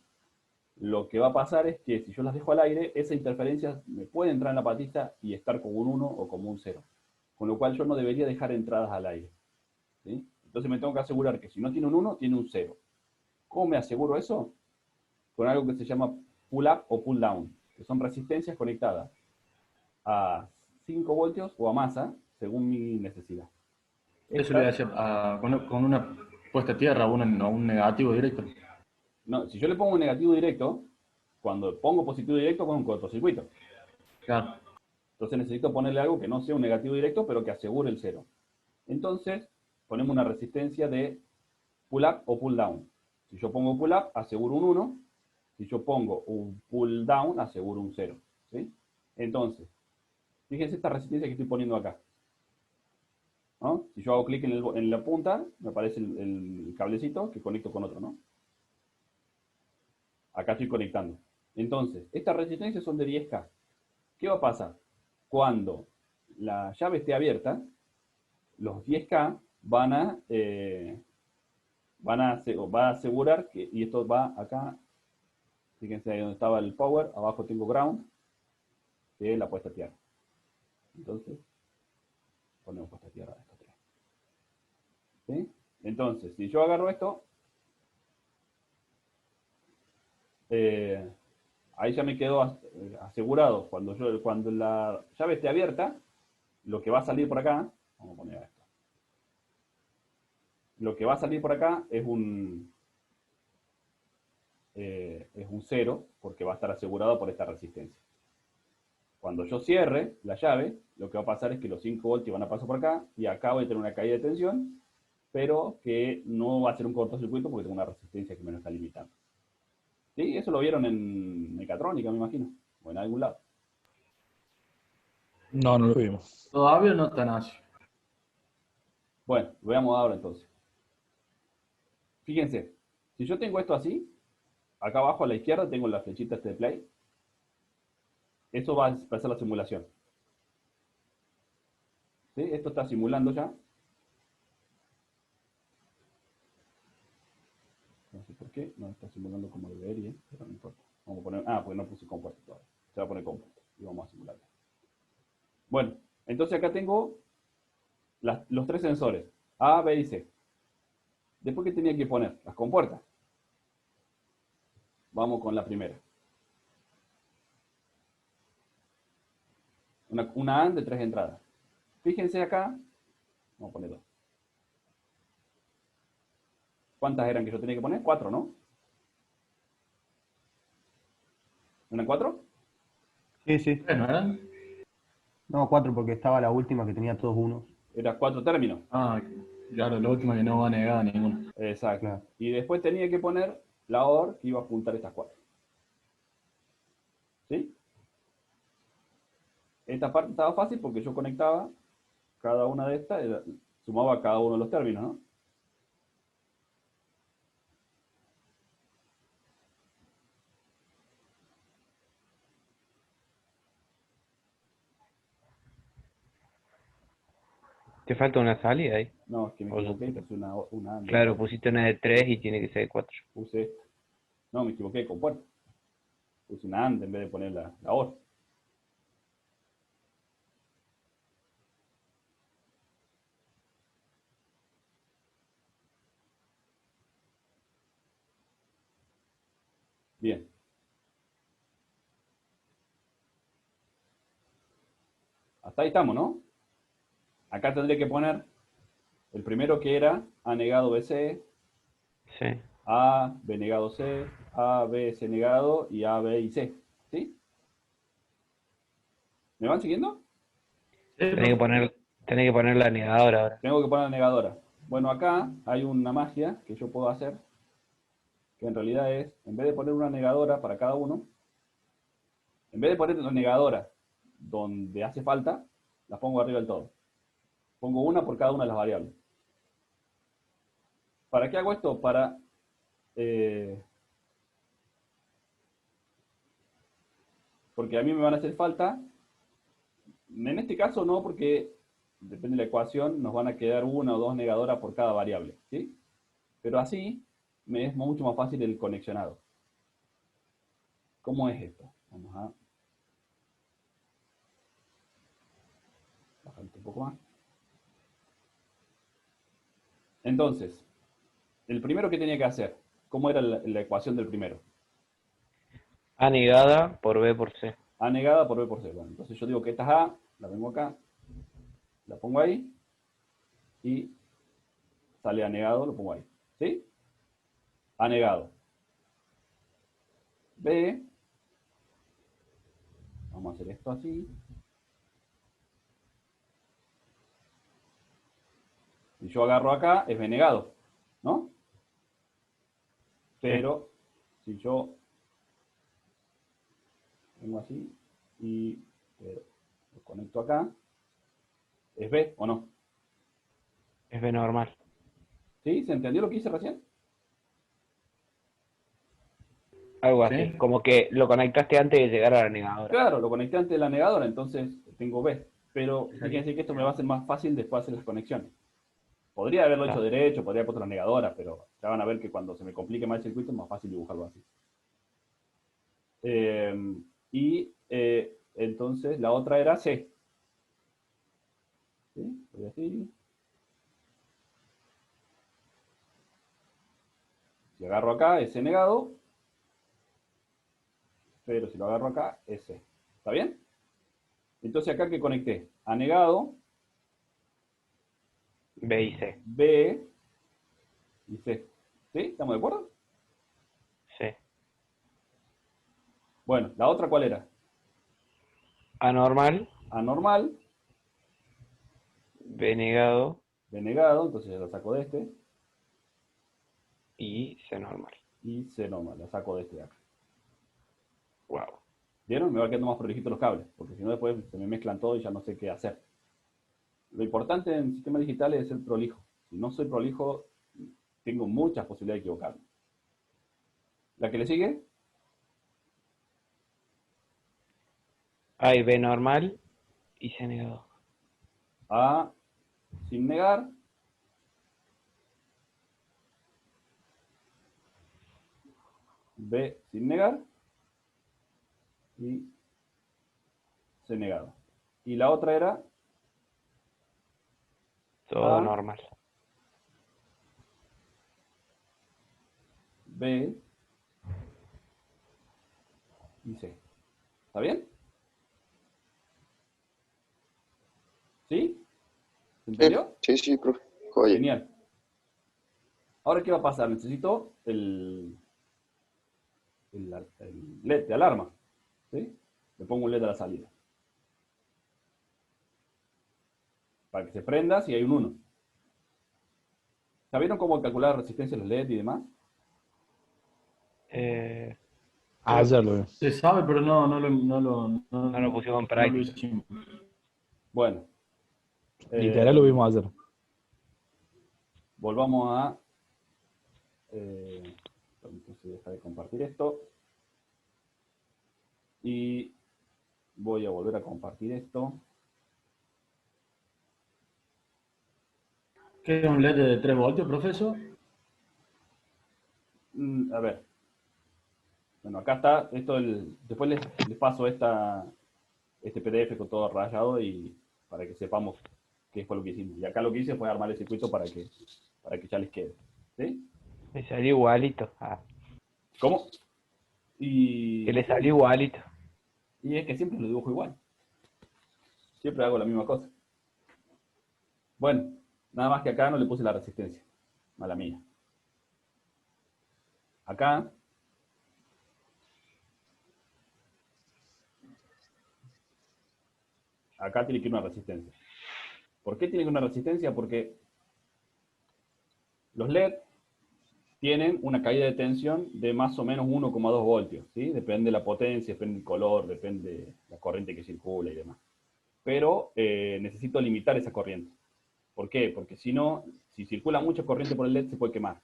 lo que va a pasar es que si yo las dejo al aire, esa interferencia me puede entrar en la patita y estar como un 1 o como un 0. Con lo cual yo no debería dejar entradas al aire. ¿Sí? Entonces me tengo que asegurar que si no tiene un 1, tiene un 0. ¿Cómo me aseguro eso? Con algo que se llama pull up o pull down, que son resistencias conectadas a 5 voltios o a masa, según mi necesidad. Eso le voy a decir, con una puesta a tierra o un negativo directo. No, si yo le pongo un negativo directo, cuando pongo positivo directo, pongo un cortocircuito. Claro. Entonces necesito ponerle algo que no sea un negativo directo, pero que asegure el 0. Entonces, ponemos una resistencia de pull up o pull down. Si yo pongo pull up, aseguro un 1. Si yo pongo un pull down, aseguro un 0. ¿Sí? Entonces, fíjense esta resistencia que estoy poniendo acá. ¿No? Si yo hago clic en la punta, me aparece el cablecito que conecto con otro, ¿no? Acá estoy conectando. Entonces, estas resistencias son de 10K. ¿Qué va a pasar? Cuando la llave esté abierta, los 10K va a asegurar que, y esto va acá, fíjense ahí donde estaba el power, abajo tengo ground, que es la puesta a tierra. Entonces, ponemos puesta a tierra de estos tres. ¿Sí? Entonces, si yo agarro esto, ahí ya me quedó asegurado, cuando la llave esté abierta, lo que va a salir por acá, vamos a poner esto, lo que va a salir por acá es un 0, porque va a estar asegurado por esta resistencia. Cuando yo cierre la llave, lo que va a pasar es que los 5 voltios van a pasar por acá, y acá voy a tener una caída de tensión, pero que no va a ser un cortocircuito porque tengo una resistencia que me lo está limitando. ¿Sí? Eso lo vieron en mecatrónica, me imagino, o en algún lado. No, no lo vimos. Todavía no tan así. Bueno, lo veamos ahora entonces. Fíjense, si yo tengo esto así, acá abajo a la izquierda tengo la flechita de play. Eso va a hacer la simulación. ¿Sí? Esto está simulando ya. No sé por qué, no está simulando como debería, pero no importa. Vamos a poner, pues no puse compuesto todavía. Se va a poner compuesto y vamos a simularlo. Bueno, entonces acá tengo los tres sensores, A, B y C. Después, ¿qué tenía que poner? Las compuertas. Vamos con la primera. Una AND de 3 entradas. Fíjense acá, vamos a poner 2. ¿Cuántas eran que yo tenía que poner? 4, ¿no? ¿Eran 4? Sí, sí. ¿No eran? No, 4 porque estaba la última que tenía todos unos. Eran 4 términos. Claro, lo último que no va negada ninguna. Exacto. Claro. Y después tenía que poner la OR que iba a juntar estas 4. ¿Sí? Esta parte estaba fácil porque yo conectaba cada una de estas, sumaba cada uno de los términos, ¿no? Te falta una salida ahí. No, es que me O equivoqué, sea, puse una AND. Claro, pusiste una de 3 y tiene que ser de 4. Puse esta. No, me equivoqué con puerta. Puse una AND en vez de poner la OR. Bien. Hasta ahí estamos, ¿no? Acá tendré que poner el primero que era A negado BC, Sí. A, B negado C, A, B, C negado y A, B y C. ¿Sí? ¿Me van siguiendo? Tenés que poner la negadora ahora. Tengo que poner la negadora. Bueno, acá hay una magia que yo puedo hacer, que en realidad es, en vez de poner una negadora para cada uno, en vez de poner la negadora donde hace falta, las pongo arriba del todo. Pongo una por cada una de las variables. ¿Para qué hago esto? Para porque a mí me van a hacer falta, en este caso no, porque depende de la ecuación, nos van a quedar una o dos negadoras por cada variable, ¿sí? Pero así me es mucho más fácil el conexionado. ¿Cómo es esto? Vamos a bajar un poco más. Entonces, el primero que tenía que hacer, ¿cómo era la ecuación del primero? A negada por B por C. A negada por B por C. Bueno, entonces yo digo que esta es A, la vengo acá, la pongo ahí, y sale A negado, lo pongo ahí. ¿Sí? A negado. B, vamos a hacer esto así. Si yo agarro acá, es B negado, ¿no? Pero si yo pongo así y lo conecto acá, ¿es B o no? Es B normal. ¿Sí? ¿Se entendió lo que hice recién? Algo Sí. así. Como que lo conectaste antes de llegar a la negadora. Claro, lo conecté antes de la negadora, entonces tengo B. Pero fíjense que esto me va a hacer más fácil después hacer las conexiones. Podría haberlo hecho Claro. derecho, podría haber puesto la negadora, pero ya van a ver que cuando se me complique más el circuito es más fácil dibujarlo así. Entonces la otra era C. ¿Sí? Voy así. Si agarro acá, es C negado. Pero si lo agarro acá, es C. ¿Está bien? Entonces acá que conecté A negado, B y C. B y C. ¿Sí? ¿Estamos de acuerdo? C. Bueno, ¿la otra cuál era? A normal, A normal, B negado B negado, entonces la saco de este. y C normal. Y C normal, la saco de este de acá. Wow. ¿Vieron? Me va quedando más prolijito los cables, porque si no después se me mezclan todo y ya no sé qué hacer. Lo importante en sistemas digitales es ser prolijo. Si no soy prolijo, tengo muchas posibilidades de equivocarme. ¿La que le sigue? A y B normal y C negado. A sin negar. B sin negar. Y C negado. Y la otra era Todo A. normal. B y C. ¿Está bien? ¿Sí? ¿Se entendió? Sí, sí, profe. Joya. Genial. Ahora, ¿qué va a pasar? Necesito el LED de alarma. ¿Sí? Le pongo un LED a la salida. Para que se prenda si hay un 1. ¿Sabieron cómo calcular la resistencia de los LED y demás? Ayer lo veo. Se sabe, pero no lo pusimos en práctica. lo hicimos. Bueno. Literal lo vimos ayer. Volvamos a... entonces deja de compartir esto. Y voy a volver a compartir esto. ¿Qué es un LED de 3 voltios, profesor? A ver. Bueno, acá está. Después les paso este PDF con todo rayado y para que sepamos qué fue lo que hicimos. Y acá lo que hice fue armar el circuito para que ya les quede. ¿Sí? Me salió igualito. Ah, ¿Cómo? Y que le salió igualito. es que siempre lo dibujo igual. Siempre hago la misma cosa. Bueno, nada más que acá no le puse la resistencia. Mala mía. Acá tiene que ir una resistencia. ¿Por qué tiene que ir una resistencia? Porque los LED tienen una caída de tensión de más o menos 1,2 voltios, ¿sí? Depende de la potencia, depende del color, depende de la corriente que circula y demás. Pero necesito limitar esa corriente. ¿Por qué? Porque si no, si circula mucha corriente por el LED, se puede quemar.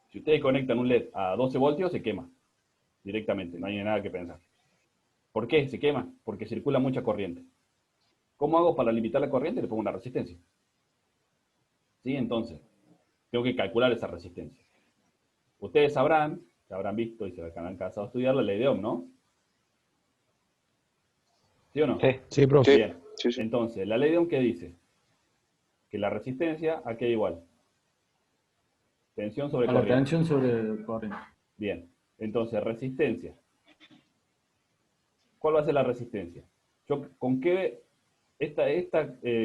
Si ustedes conectan un LED a 12 voltios, se quema directamente, no hay nada que pensar. ¿Por qué se quema? Porque circula mucha corriente. ¿Cómo hago para limitar la corriente? Le pongo una resistencia. ¿Sí? Entonces, tengo que calcular esa resistencia. Ustedes sabrán, se habrán visto y se habrán cansado de estudiar la ley de Ohm, ¿no? ¿Sí o no? Sí. Sí, profe. Sí, Bien. sí, sí. Entonces, la ley de Ohm, ¿qué dice? Que la resistencia, ¿a qué igual? Tensión sobre A la corriente. tensión sobre corriente. Bien. Entonces, resistencia. ¿Cuál va a ser la resistencia? Yo, ¿con qué esta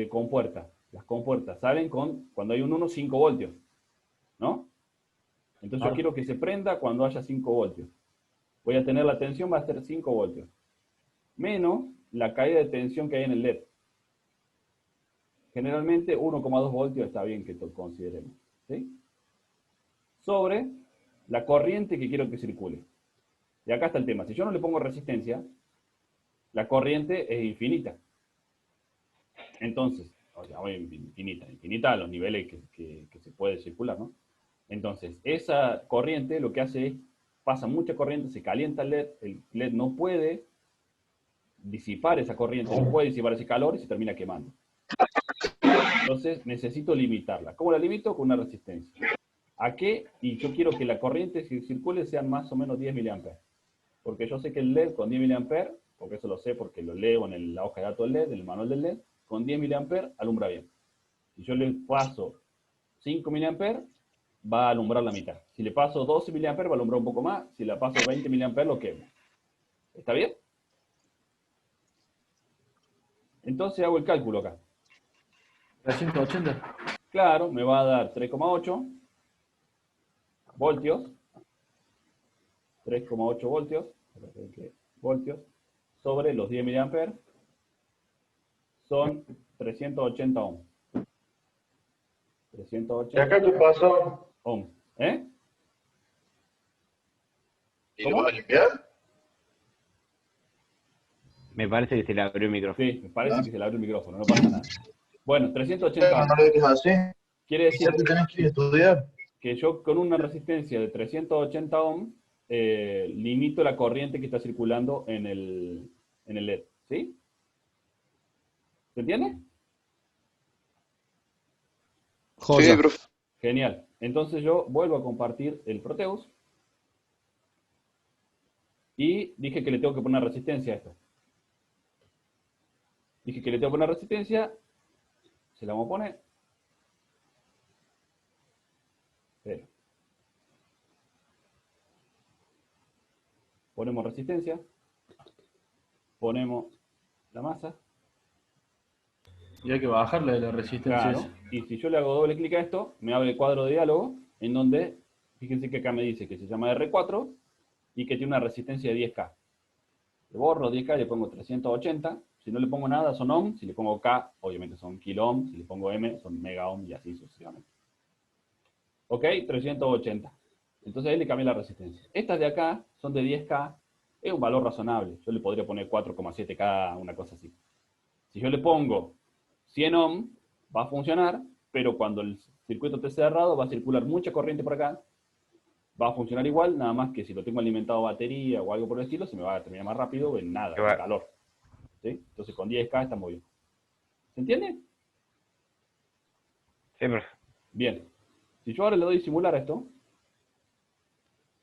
compuerta? Las compuertas salen cuando hay un 1, 5 voltios, ¿no? Entonces yo Ah. quiero que se prenda cuando haya 5 voltios. Voy a tener la tensión, va a ser 5 voltios. Menos la caída de tensión que hay en el LED. Generalmente 1,2 voltios está bien que lo consideremos. ¿Sí? Sobre la corriente que quiero que circule. Y acá está el tema. Si yo no le pongo resistencia, la corriente es infinita. Entonces, o sea, infinita a los niveles que se puede circular, ¿no? Entonces, esa corriente lo que hace es, pasa mucha corriente, se calienta el LED no puede disipar esa corriente, no puede disipar ese calor y se termina quemando. Entonces, necesito limitarla. ¿Cómo la limito? Con una resistencia. ¿A qué? Y yo quiero que la corriente que circule sean más o menos 10 mA. Porque yo sé que el LED con 10 mA, porque eso lo sé porque lo leo en la hoja de datos del LED, en el manual del LED, con 10 mA alumbra bien. Si yo le paso 5 mA, va a alumbrar la mitad. Si le paso 12 mA, va a alumbrar un poco más. Si le paso 20 mA, lo quemo. ¿Está bien? Entonces hago el cálculo acá. 380. Claro, me va a dar 3,8 voltios. 3,8 voltios sobre los 10 mA son 380 ohms. 380 ¿Y acá qué pasó? ohms. ¿Eh? ¿Y lo vas a limpiar? Me parece que se le abrió el micrófono. Sí, me parece que se le abre el micrófono, no pasa nada. Bueno, 380 Bueno, ohms. no lo dejes así. Quiere decir Ya te tenés que ir a estudiar. que yo con una resistencia de 380 ohms limito la corriente que está circulando en el LED. ¿Sí? ¿Se entiende? Sí, Joya. profe. Genial. Entonces yo vuelvo a compartir el Proteus. Y dije que le tengo que poner resistencia a esto. Dije que le tengo que poner resistencia. Se la vamos a poner. Pero. Ponemos resistencia. Ponemos la masa. Y hay que bajarle la resistencia. Claro. esa. Y si yo le hago doble clic a esto, me abre el cuadro de diálogo en donde, fíjense que acá me dice que se llama R4 y que tiene una resistencia de 10K. Le borro 10K y le pongo 380. Si no le pongo nada son ohm. Si le pongo K, obviamente son kilo ohm. Si le pongo M, son mega ohm y así sucesivamente. Ok, 380. Entonces ahí le cambié la resistencia. Estas de acá son de 10K. Es un valor razonable. Yo le podría poner 4,7K, una cosa así. Si yo le pongo 100 ohm, va a funcionar, pero cuando el circuito esté cerrado va a circular mucha corriente por acá. Va a funcionar igual, nada más que si lo tengo alimentado a batería o algo por el estilo, se me va a terminar más rápido en nada, en calor. ¿Sí? Entonces con 10K está muy bien. ¿Se entiende? Sí, profe. Bien. Si yo ahora le doy simular a esto,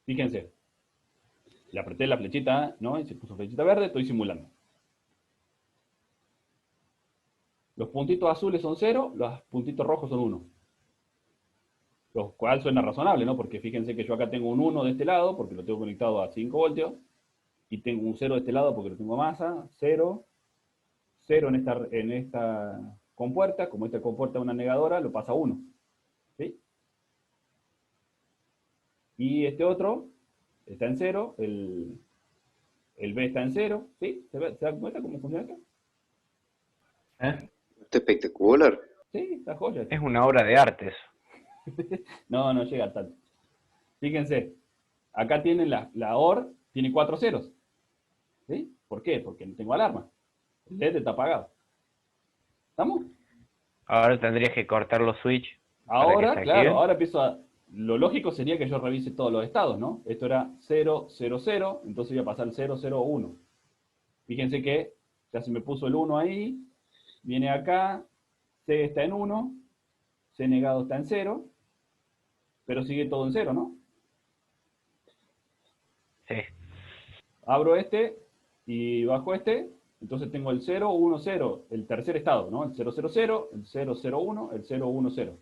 fíjense, le apreté la flechita, ¿no? Y se puso flechita verde, estoy simulando. Los puntitos azules son 0, los puntitos rojos son 1. Lo cual suena razonable, ¿no? Porque fíjense que yo acá tengo un 1 de este lado, porque lo tengo conectado a 5 voltios, y tengo un 0 de este lado porque lo tengo a masa, 0, 0 en esta compuerta, como esta compuerta es una negadora, lo pasa a 1. ¿Sí? Y este otro está en 0, el B está en 0, ¿sí? ¿Se dan cuenta cómo funciona esto? ¿Eh? Está espectacular. Sí, está joya. Es una obra de arte eso. No, no llega tanto. Fíjense, acá tienen la OR, tiene 4 ceros. ¿Sí? ¿Por qué? Porque no tengo alarma. El LED está apagado. ¿Estamos? Ahora tendrías que cortar los switch. para que Ahora, se claro, activen. ahora empiezo a... Lo lógico sería que yo revise todos los estados, ¿no? Esto era 0, 0, 0, entonces voy a pasar al 0, 0, 1. Fíjense que ya se me puso el 1 ahí, viene acá, C está en 1, C negado está en 0, pero sigue todo en 0, ¿no? Sí. Abro este y bajo este, entonces tengo el 0, 1, 0, el tercer estado, ¿no? El 0, 0, 0, el 0, 0, 1, el 0, 1, 0.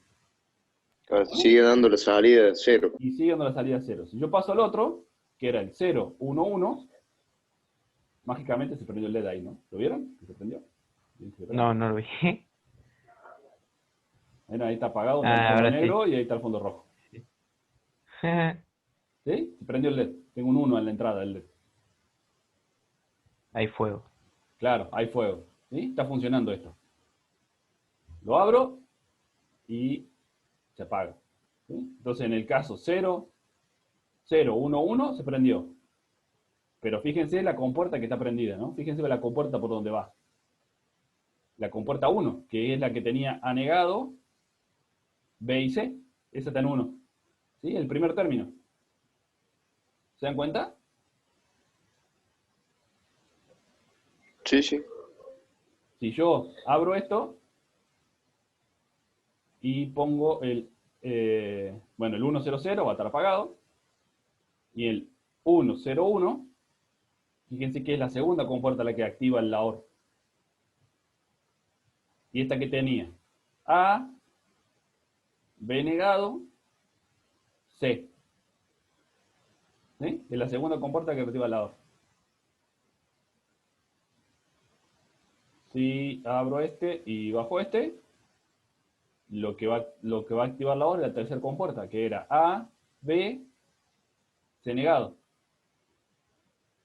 Claro, sigue dando la salida de 0. Y sigue dando la salida 0. Si yo paso al otro, que era el 0, 1, 1, mágicamente se prendió el LED ahí, ¿no? ¿Lo vieron? ¿Se prendió? No, no lo vi. Bueno, ahí está apagado, está el fondo ahora negro y ahí está el fondo rojo. sí. ¿Sí? Se prendió el LED. Tengo un 1 en la entrada del LED. Hay fuego. Claro, hay fuego. ¿Sí? Está funcionando esto. Lo abro y se apaga. ¿Sí? Entonces, en el caso 0, 0, 1, 1, se prendió. Pero fíjense la compuerta que está prendida, ¿no? Fíjense la compuerta por donde va. La compuerta 1, que es la que tenía A negado, B y C. Esa está en 1. ¿Sí? El primer término. ¿Se dan cuenta? Sí, sí. Si yo abro esto y pongo el 100 va a estar apagado, y el 101, fíjense que es la segunda compuerta la que activa el LAOR. Y esta que tenía A, B negado, C. ¿Sí? Es la segunda compuerta que activa el LAOR. Si abro este y bajo este, lo que va a activar la hora es la tercera compuerta, que era A, B, C negado.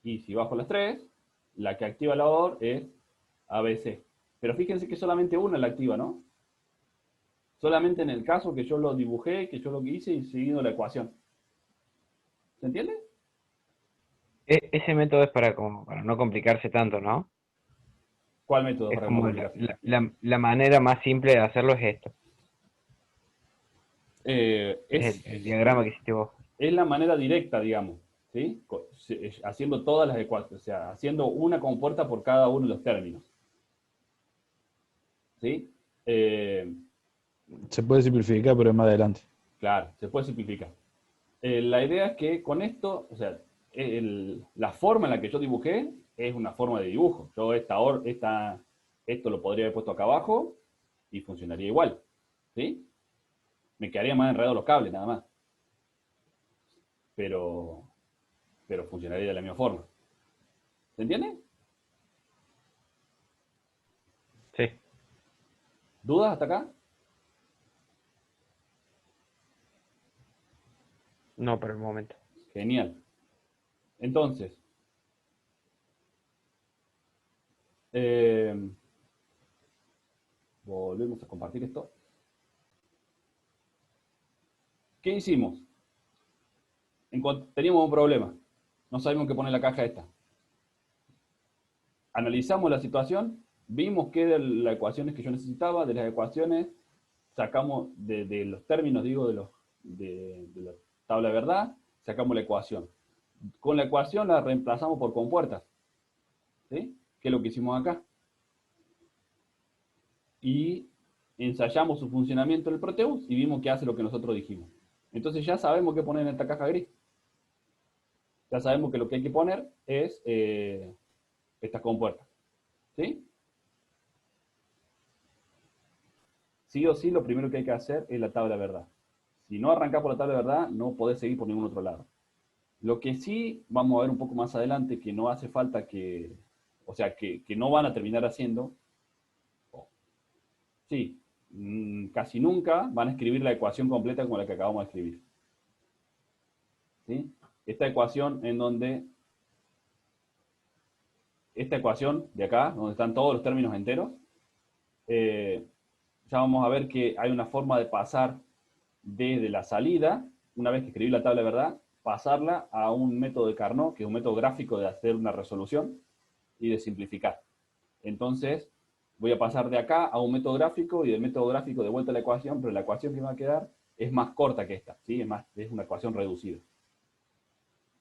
Y si bajo las 3, la que activa la OR es ABC. Pero fíjense que solamente una la activa, ¿no? Solamente en el caso que yo lo dibujé, que yo lo hice y siguiendo la ecuación. ¿Se entiende? Ese método es para no complicarse tanto, ¿no? ¿Cuál método Es para como complicarse? la manera más simple de hacerlo es esto. Es Es el diagrama que hiciste vos. la manera directa, digamos, ¿sí? Haciendo todas las ecuaciones, o sea, haciendo una compuerta por cada uno de los términos. ¿Sí? Se puede simplificar, pero es más adelante. Claro, se puede simplificar. La idea es que con esto, o sea, la forma en la que yo dibujé es una forma de dibujo. Yo esto lo podría haber puesto acá abajo y funcionaría igual. ¿Sí? Me quedaría más enredado los cables, nada más. Pero funcionaría de la misma forma. ¿Se entiende? Sí. ¿Dudas hasta acá? No, por el momento. Genial. Entonces, volvemos a compartir esto. ¿Qué hicimos? Teníamos un problema. No sabíamos qué poner la caja esta. Analizamos la situación, vimos qué de las ecuaciones que yo necesitaba, de las ecuaciones, sacamos de los términos, digo, de la tabla de verdad, sacamos la ecuación. Con la ecuación la reemplazamos por compuertas. ¿Sí? Que es lo que hicimos acá. Y ensayamos su funcionamiento en el Proteus y vimos que hace lo que nosotros dijimos. Entonces ya sabemos qué poner en esta caja gris. Ya sabemos que lo que hay que poner es estas compuertas. ¿Sí? Sí o sí, lo primero que hay que hacer es la tabla de verdad. Si no arrancás por la tabla de verdad, no podés seguir por ningún otro lado. Lo que sí vamos a ver un poco más adelante, que no hace falta que, o sea, que no van a terminar haciendo, sí, casi nunca van a escribir la ecuación completa como la que acabamos de escribir. ¿Sí? Esta ecuación en donde, esta ecuación de acá, donde están todos los términos enteros, ya vamos a ver que hay una forma de pasar desde la salida, una vez que escribí la tabla de verdad, pasarla a un método de Carnot, que es un método gráfico de hacer una resolución y de simplificar. Entonces, voy a pasar de acá a un método gráfico y del método gráfico de vuelta a la ecuación, pero la ecuación que me va a quedar es más corta que esta, ¿sí? Es una ecuación reducida.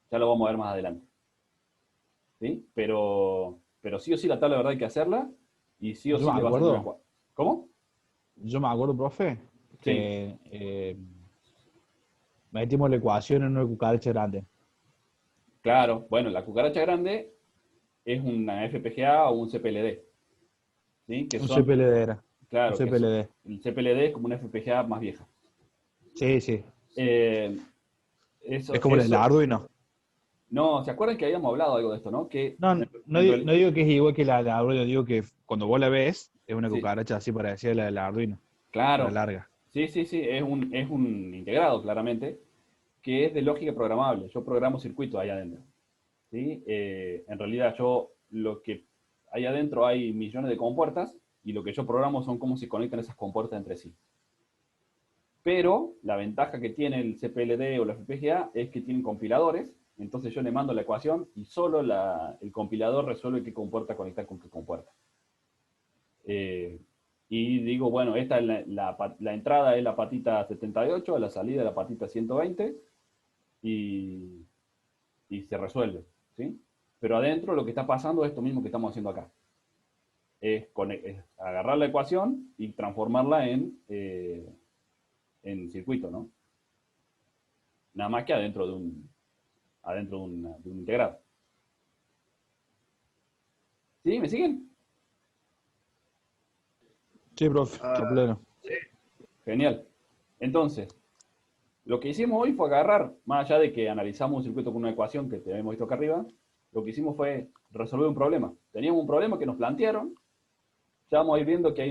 Ya lo vamos a ver más adelante. ¿Sí? Pero pero sí o sí la tabla de verdad hay que hacerla, y sí o Yo sí me le vas a hacer acuerdo. una ¿Cómo? Yo me acuerdo, profe, Sí. que metimos la ecuación en una cucaracha grande. Claro, bueno, la cucaracha grande es una FPGA o un CPLD, ¿sí? Que Un son, CPLD era. Un claro, CPLD. el CPLD es como una FPGA más vieja. Sí, sí. Eh, Es como el Arduino. no, ¿se acuerdan que habíamos hablado algo de esto, no? Que No, en no digo que es igual que la Arduino, digo que cuando vos la ves, es una sí, cucaracha así parecida a la del Arduino, pero claro, larga. sí, sí, sí, es un integrado, claramente, que es de lógica programable. Yo programo circuitos ahí adentro, ¿sí? En realidad lo que hay adentro hay millones de compuertas, y lo que yo programo son cómo se conectan esas compuertas entre sí. Pero la ventaja que tiene el CPLD o la FPGA es que tienen compiladores, entonces yo le mando la ecuación y solo el compilador resuelve qué compuerta conectar con qué compuerta. Y digo, bueno, esta es la entrada es la patita 78, la salida es la patita 120, y, y se resuelve, ¿sí? Pero adentro lo que está pasando es esto mismo que estamos haciendo acá. Es agarrar la ecuación y transformarla en circuito, ¿no? Nada más que adentro de un integrado. ¿Sí? ¿Me siguen? Sí, profe, a pleno. Genial. Entonces, lo que hicimos hoy fue agarrar, más allá de que analizamos un circuito con una ecuación que te hemos visto acá arriba, lo que hicimos fue resolver un problema. Teníamos un problema que nos plantearon, ya vamos a ir viendo que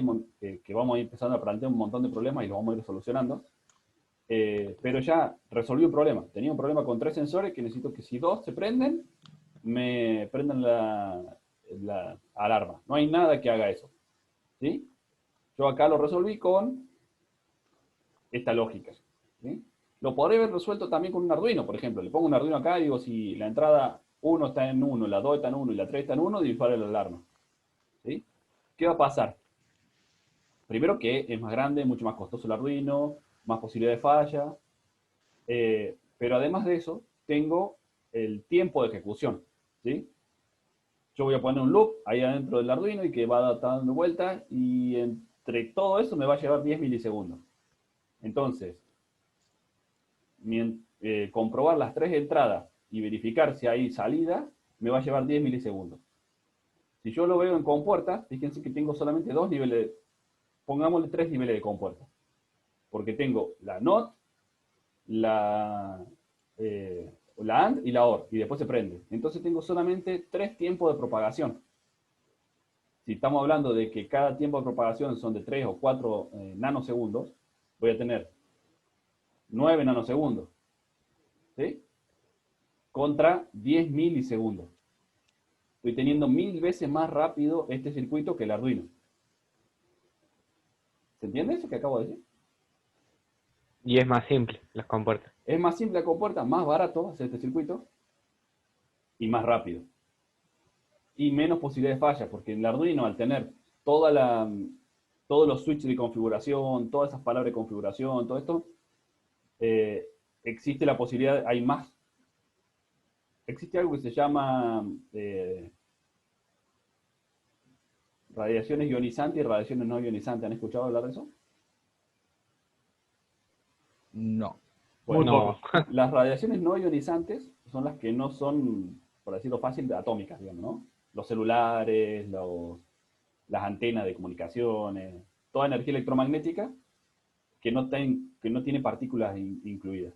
vamos a ir empezando a plantear un montón de problemas y los vamos a ir solucionando. Pero ya resolví un problema. Tenía un problema con 3 sensores que necesito que si 2 se prenden, me prendan la alarma. No hay nada que haga eso, ¿sí? Yo acá lo resolví con esta lógica, ¿sí? Lo podré haber resuelto también con un Arduino, por ejemplo. Le pongo un Arduino acá y digo, si la entrada 1 está en 1, la 2 está en 1 y la 3 está en 1, dispara la alarma, ¿sí? ¿Qué va a pasar? Primero que es más grande, mucho más costoso el Arduino, más posibilidad de falla, pero además de eso, tengo el tiempo de ejecución, ¿sí? Yo voy a poner un loop ahí adentro del Arduino y que va dando vueltas, y entre todo eso me va a llevar 10 milisegundos. Entonces, comprobar las 3 entradas y verificar si hay salida, me va a llevar 10 milisegundos. Si yo lo veo en compuertas, fíjense que tengo solamente 2 niveles, pongámosle 3 niveles de compuertas, porque tengo la NOT, la AND y la OR, y después se prende. Entonces tengo solamente 3 tiempos de propagación. Si estamos hablando de que cada tiempo de propagación son de 3 o 4 nanosegundos, voy a tener 9 nanosegundos, ¿sí? Contra 10 milisegundos. Estoy teniendo 1000 veces más rápido este circuito que el Arduino. ¿Se entiende eso que acabo de decir? Y es más simple las compuertas. Es más simple la compuerta, más barato hacer este circuito y más rápido. Y menos posibilidad de falla, porque el Arduino, al tener todos los switches de configuración, todas esas palabras de configuración, todo esto, existe la posibilidad, existe algo que se llama radiaciones ionizantes y radiaciones no ionizantes. ¿Han escuchado hablar de eso? No. Bueno, No. las radiaciones no ionizantes son las que no son, por decirlo fácil, atómicas, digamos, ¿no? Los celulares, las antenas de comunicaciones, toda energía electromagnética que no tiene partículas incluidas.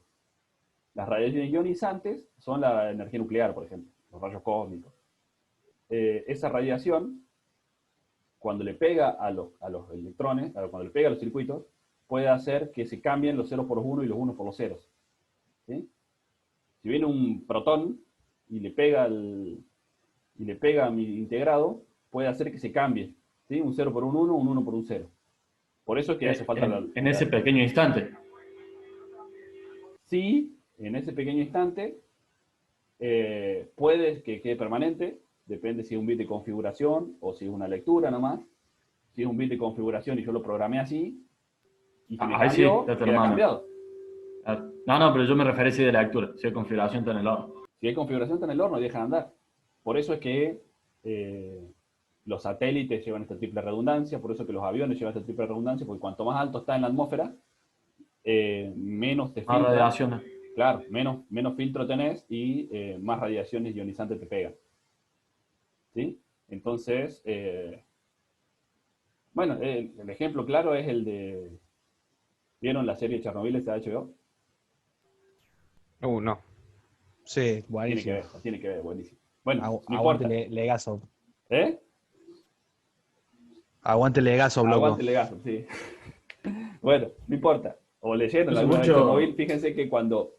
Las radiaciones ionizantes son la energía nuclear, por ejemplo, los rayos cósmicos. Esa radiación, cuando le pega a los electrones, cuando le pega a los circuitos, puede hacer que se cambien los ceros por los unos y los unos por los ceros, ¿sí? Si viene un protón y le pega a mi integrado, puede hacer que se cambie, ¿sí? Un 0 por un 1, un 1 por un 0. Por eso es que hace falta En ese pequeño instante. Sí, en ese pequeño instante puede que quede permanente, depende si es un bit de configuración o si es una lectura nomás. Si es un bit de configuración y yo lo programé así, y si me Ahí sí, cambió, está tu queda hermano. cambiado. No, pero yo me refería así de lectura. Si hay configuración está en el horno. Si hay configuración está en el horno y deja de andar. Por eso es que los satélites llevan esta triple redundancia, por eso que los aviones llevan esta triple redundancia, porque cuanto más alto está en la atmósfera, menos te Más filtra. radiaciones. Claro, menos filtro tenés y más radiaciones ionizantes te pegan. ¿Sí? Entonces, bueno, el ejemplo claro es el de... ¿Vieron la serie Chernobyl de HBO? No. Sí, Tiene que buenísimo. ver, tiene que ver, buenísimo. Bueno, no Aguante importa. Legazo. ¿Eh? Aguante Legazo, loco. Aguante legazo, sí. Bueno, no importa. O leyeron Hace alguna vez mucho- Chernobyl, fíjense que cuando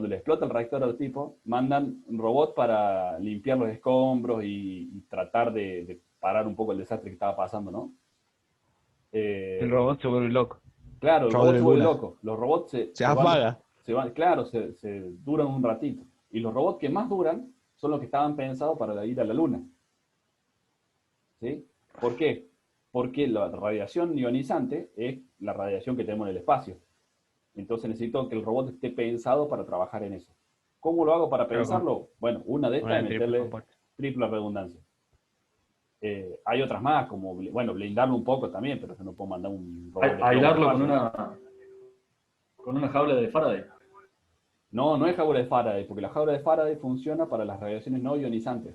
le explota el reactor a los tipos, mandan un robot para limpiar los escombros y tratar de parar un poco el desastre que estaba pasando, ¿no? El robot se vuelve loco. Claro, el Cabo robot de se vuelve Luna. loco. Los robots Se apaga. claro, se duran un ratito. Y los robots que más duran son los que estaban pensados para ir a la Luna. ¿Sí? ¿Por qué? Porque la radiación ionizante es la radiación que tenemos en el espacio. Entonces necesito que el robot esté pensado para trabajar en eso. ¿Cómo lo hago para Claro, pensarlo? Bueno, una de estas Una es triple meterle compuerta. triple redundancia. Hay otras más, como, bueno, blindarlo un poco también, pero yo no puedo mandar un robot. de plomo Aislarlo al con espacio. una jaula de Faraday. No, no es jaula de Faraday, porque la jaula de Faraday funciona para las radiaciones no ionizantes.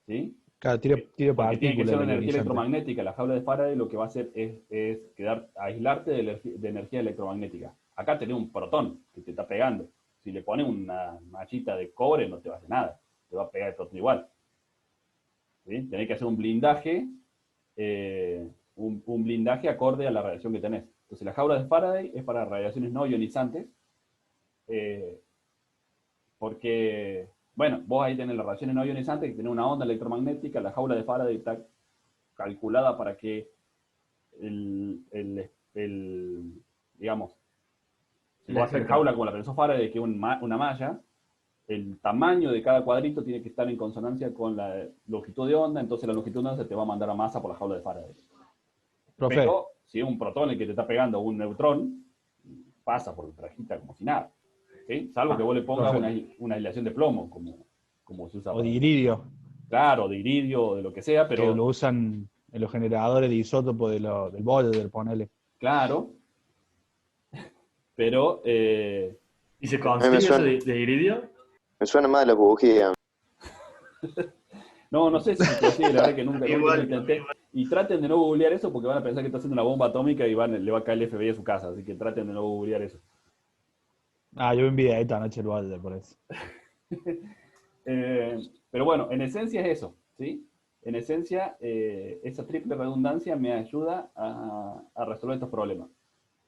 ¿Sí? Claro, tira Porque tiene que partículas ser de una energía ionizante. electromagnética. La jaula de Faraday lo que va a hacer es aislarte de energía electromagnética. Acá tenés un protón que te está pegando. Si le pones una machita de cobre no te va a hacer nada. Te va a pegar el protón igual. ¿Sí? Tenés que hacer un blindaje, un blindaje acorde a la radiación que tenés. Entonces la jaula de Faraday es para radiaciones no ionizantes, porque, bueno, vos ahí tenés las radiaciones no ionizantes, que tenés una onda electromagnética, la jaula de Faraday está calculada para que digamos, si vos haces jaula como la pensó Faraday, que es una malla, el tamaño de cada cuadrito tiene que estar en consonancia con la longitud de onda, entonces la longitud de onda se te va a mandar a masa por la jaula de Faraday. Profe, Pero si es un protón el que te está pegando o un neutrón, pasa por el trajita como si nada. ¿Sí? Salvo que vos le pongas una aislación de plomo, como se usa. o de iridio, Claro, de iridio, de lo que sea, que pero lo usan en los generadores de isótopo del Boulder, ponele. claro. Pero ¿Y se consigue eso de iridio? Me suena más a la bujía. no sé si se consigue, la verdad que nunca Igual, lo intenté. Y traten de no googlear eso porque van a pensar que está haciendo una bomba atómica y le va a caer el FBI a su casa, así que traten de no googlear eso. Yo vi un videito anoche el Boulder, por eso. Pero bueno, en esencia es eso, ¿sí? En esencia, esa triple redundancia me ayuda a resolver estos problemas.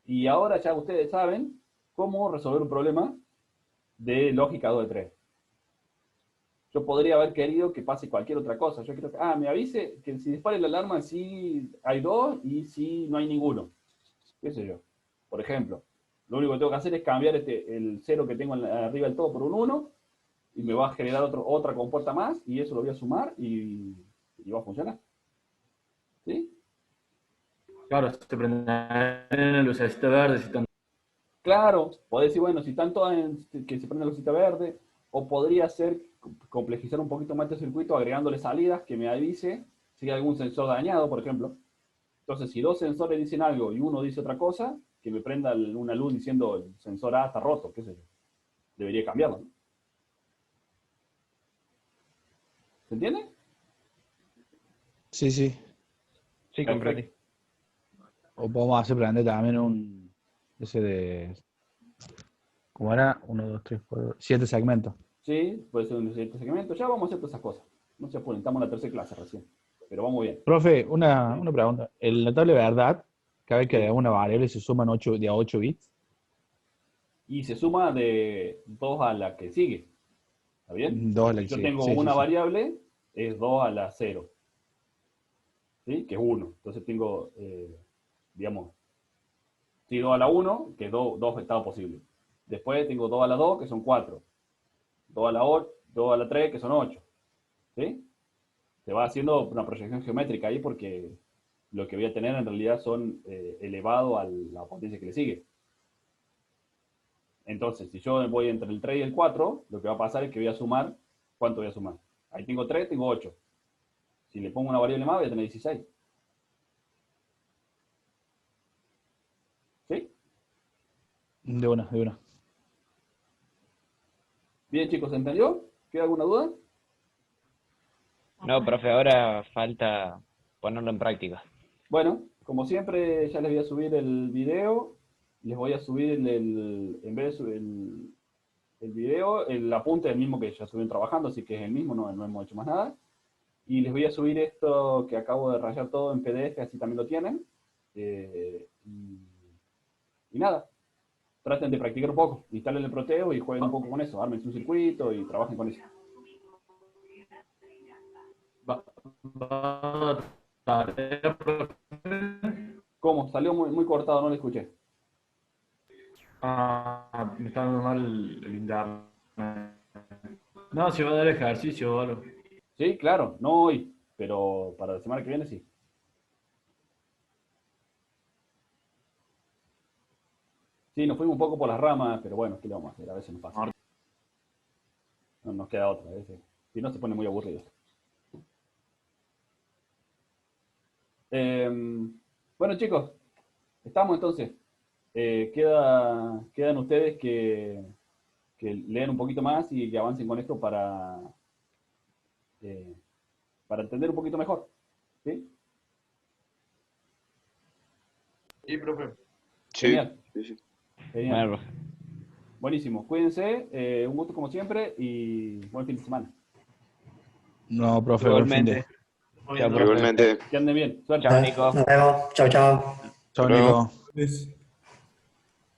Y ahora ya ustedes saben cómo resolver un problema de lógica 2 de 3. Yo podría haber querido que pase cualquier otra cosa. Yo quiero que, me avise que si dispare la alarma sí hay 2 y si no hay ninguno. ¿Qué sé yo? Por ejemplo, lo único que tengo que hacer es cambiar el 0 que tengo arriba del todo por un 1 y me va a generar otra compuerta más y eso lo voy a sumar y va a funcionar. ¿Sí? Claro, se prende lucecita verde, si están... Claro, podés decir, bueno, si tanto que se prende la lucita verde, o podría ser complejizar un poquito más este circuito agregándole salidas que me avise si hay algún sensor dañado, por ejemplo. Entonces, si dos sensores dicen algo y uno dice otra cosa, que me prenda una luz diciendo el sensor A está roto, qué sé yo. Debería cambiarlo, ¿no? ¿Se entiende? Sí, sí. Sí, comprendí. O podemos hacer prender también ese de, ¿cómo era? 1, 2, 3, 4, 7 segmentos. Sí, puede ser un cierto segmento. Ya vamos a hacer todas esas cosas. No se apuren, estamos en la tercera clase recién. Pero vamos bien. Profe, una pregunta. En la tabla de verdad, cada vez que le una variable se suman de a 8 bits. Y se suma de 2 a la que sigue. ¿Está bien? 2 a la Si que yo sigue. tengo Sí, una sí, sí. variable, es 2 a la 0. ¿Sí? Que es 1. Entonces tengo, digamos, sí, 2 a la 1, que es 2 estados posibles. Después tengo 2 a la 2, que son 4. 2 a la 8, 2 a la 3, que son 8. ¿Sí? Se va haciendo una proyección geométrica ahí porque lo que voy a tener en realidad son elevado a la potencia que le sigue. Entonces, si yo voy entre el 3 y el 4, lo que va a pasar es que voy a sumar, ¿cuánto voy a sumar? Ahí tengo 3, tengo 8. Si le pongo una variable más, voy a tener 16. ¿Sí? De una, de una. Bien, chicos, ¿se entendió? ¿Queda alguna duda? No, profe, ahora falta ponerlo en práctica. Bueno, como siempre, ya les voy a subir el video. Les voy a subir en vez de subir el video, el apunte es el mismo que ya estuvieron trabajando, así que es el mismo, no hemos hecho más nada. Y les voy a subir esto que acabo de rayar todo en PDF, así también lo tienen. Y nada, traten de practicar un poco, instalen el Proteo y jueguen un poco con eso, armen un circuito y trabajen con eso. Tarea, profe. ¿Cómo? Salió muy cortado, no lo escuché. Me está dando mal el internet. No, si va a dar ejercicio o algo. Sí, claro, no hoy, pero para la semana que viene sí. Sí, nos fuimos un poco por las ramas, pero bueno, ¿qué le vamos a hacer? A veces nos pasa. No nos queda otra, a veces. Si no, se pone muy aburrido. Bueno, chicos, estamos entonces. Quedan ustedes que lean un poquito más y que avancen con esto para entender un poquito mejor. ¿Sí? Sí, profe. Sí, Genial. sí, sí. Genial. Bueno, profe. Buenísimo. Cuídense. Un gusto como siempre y buen fin de semana. No, profe, buen fin de. Igualmente. Chao, profe. Igualmente. Que anden bien. Suerte. Chao, Nico. Nos vemos. Chao, chao. Chao, Hasta luego. Nico.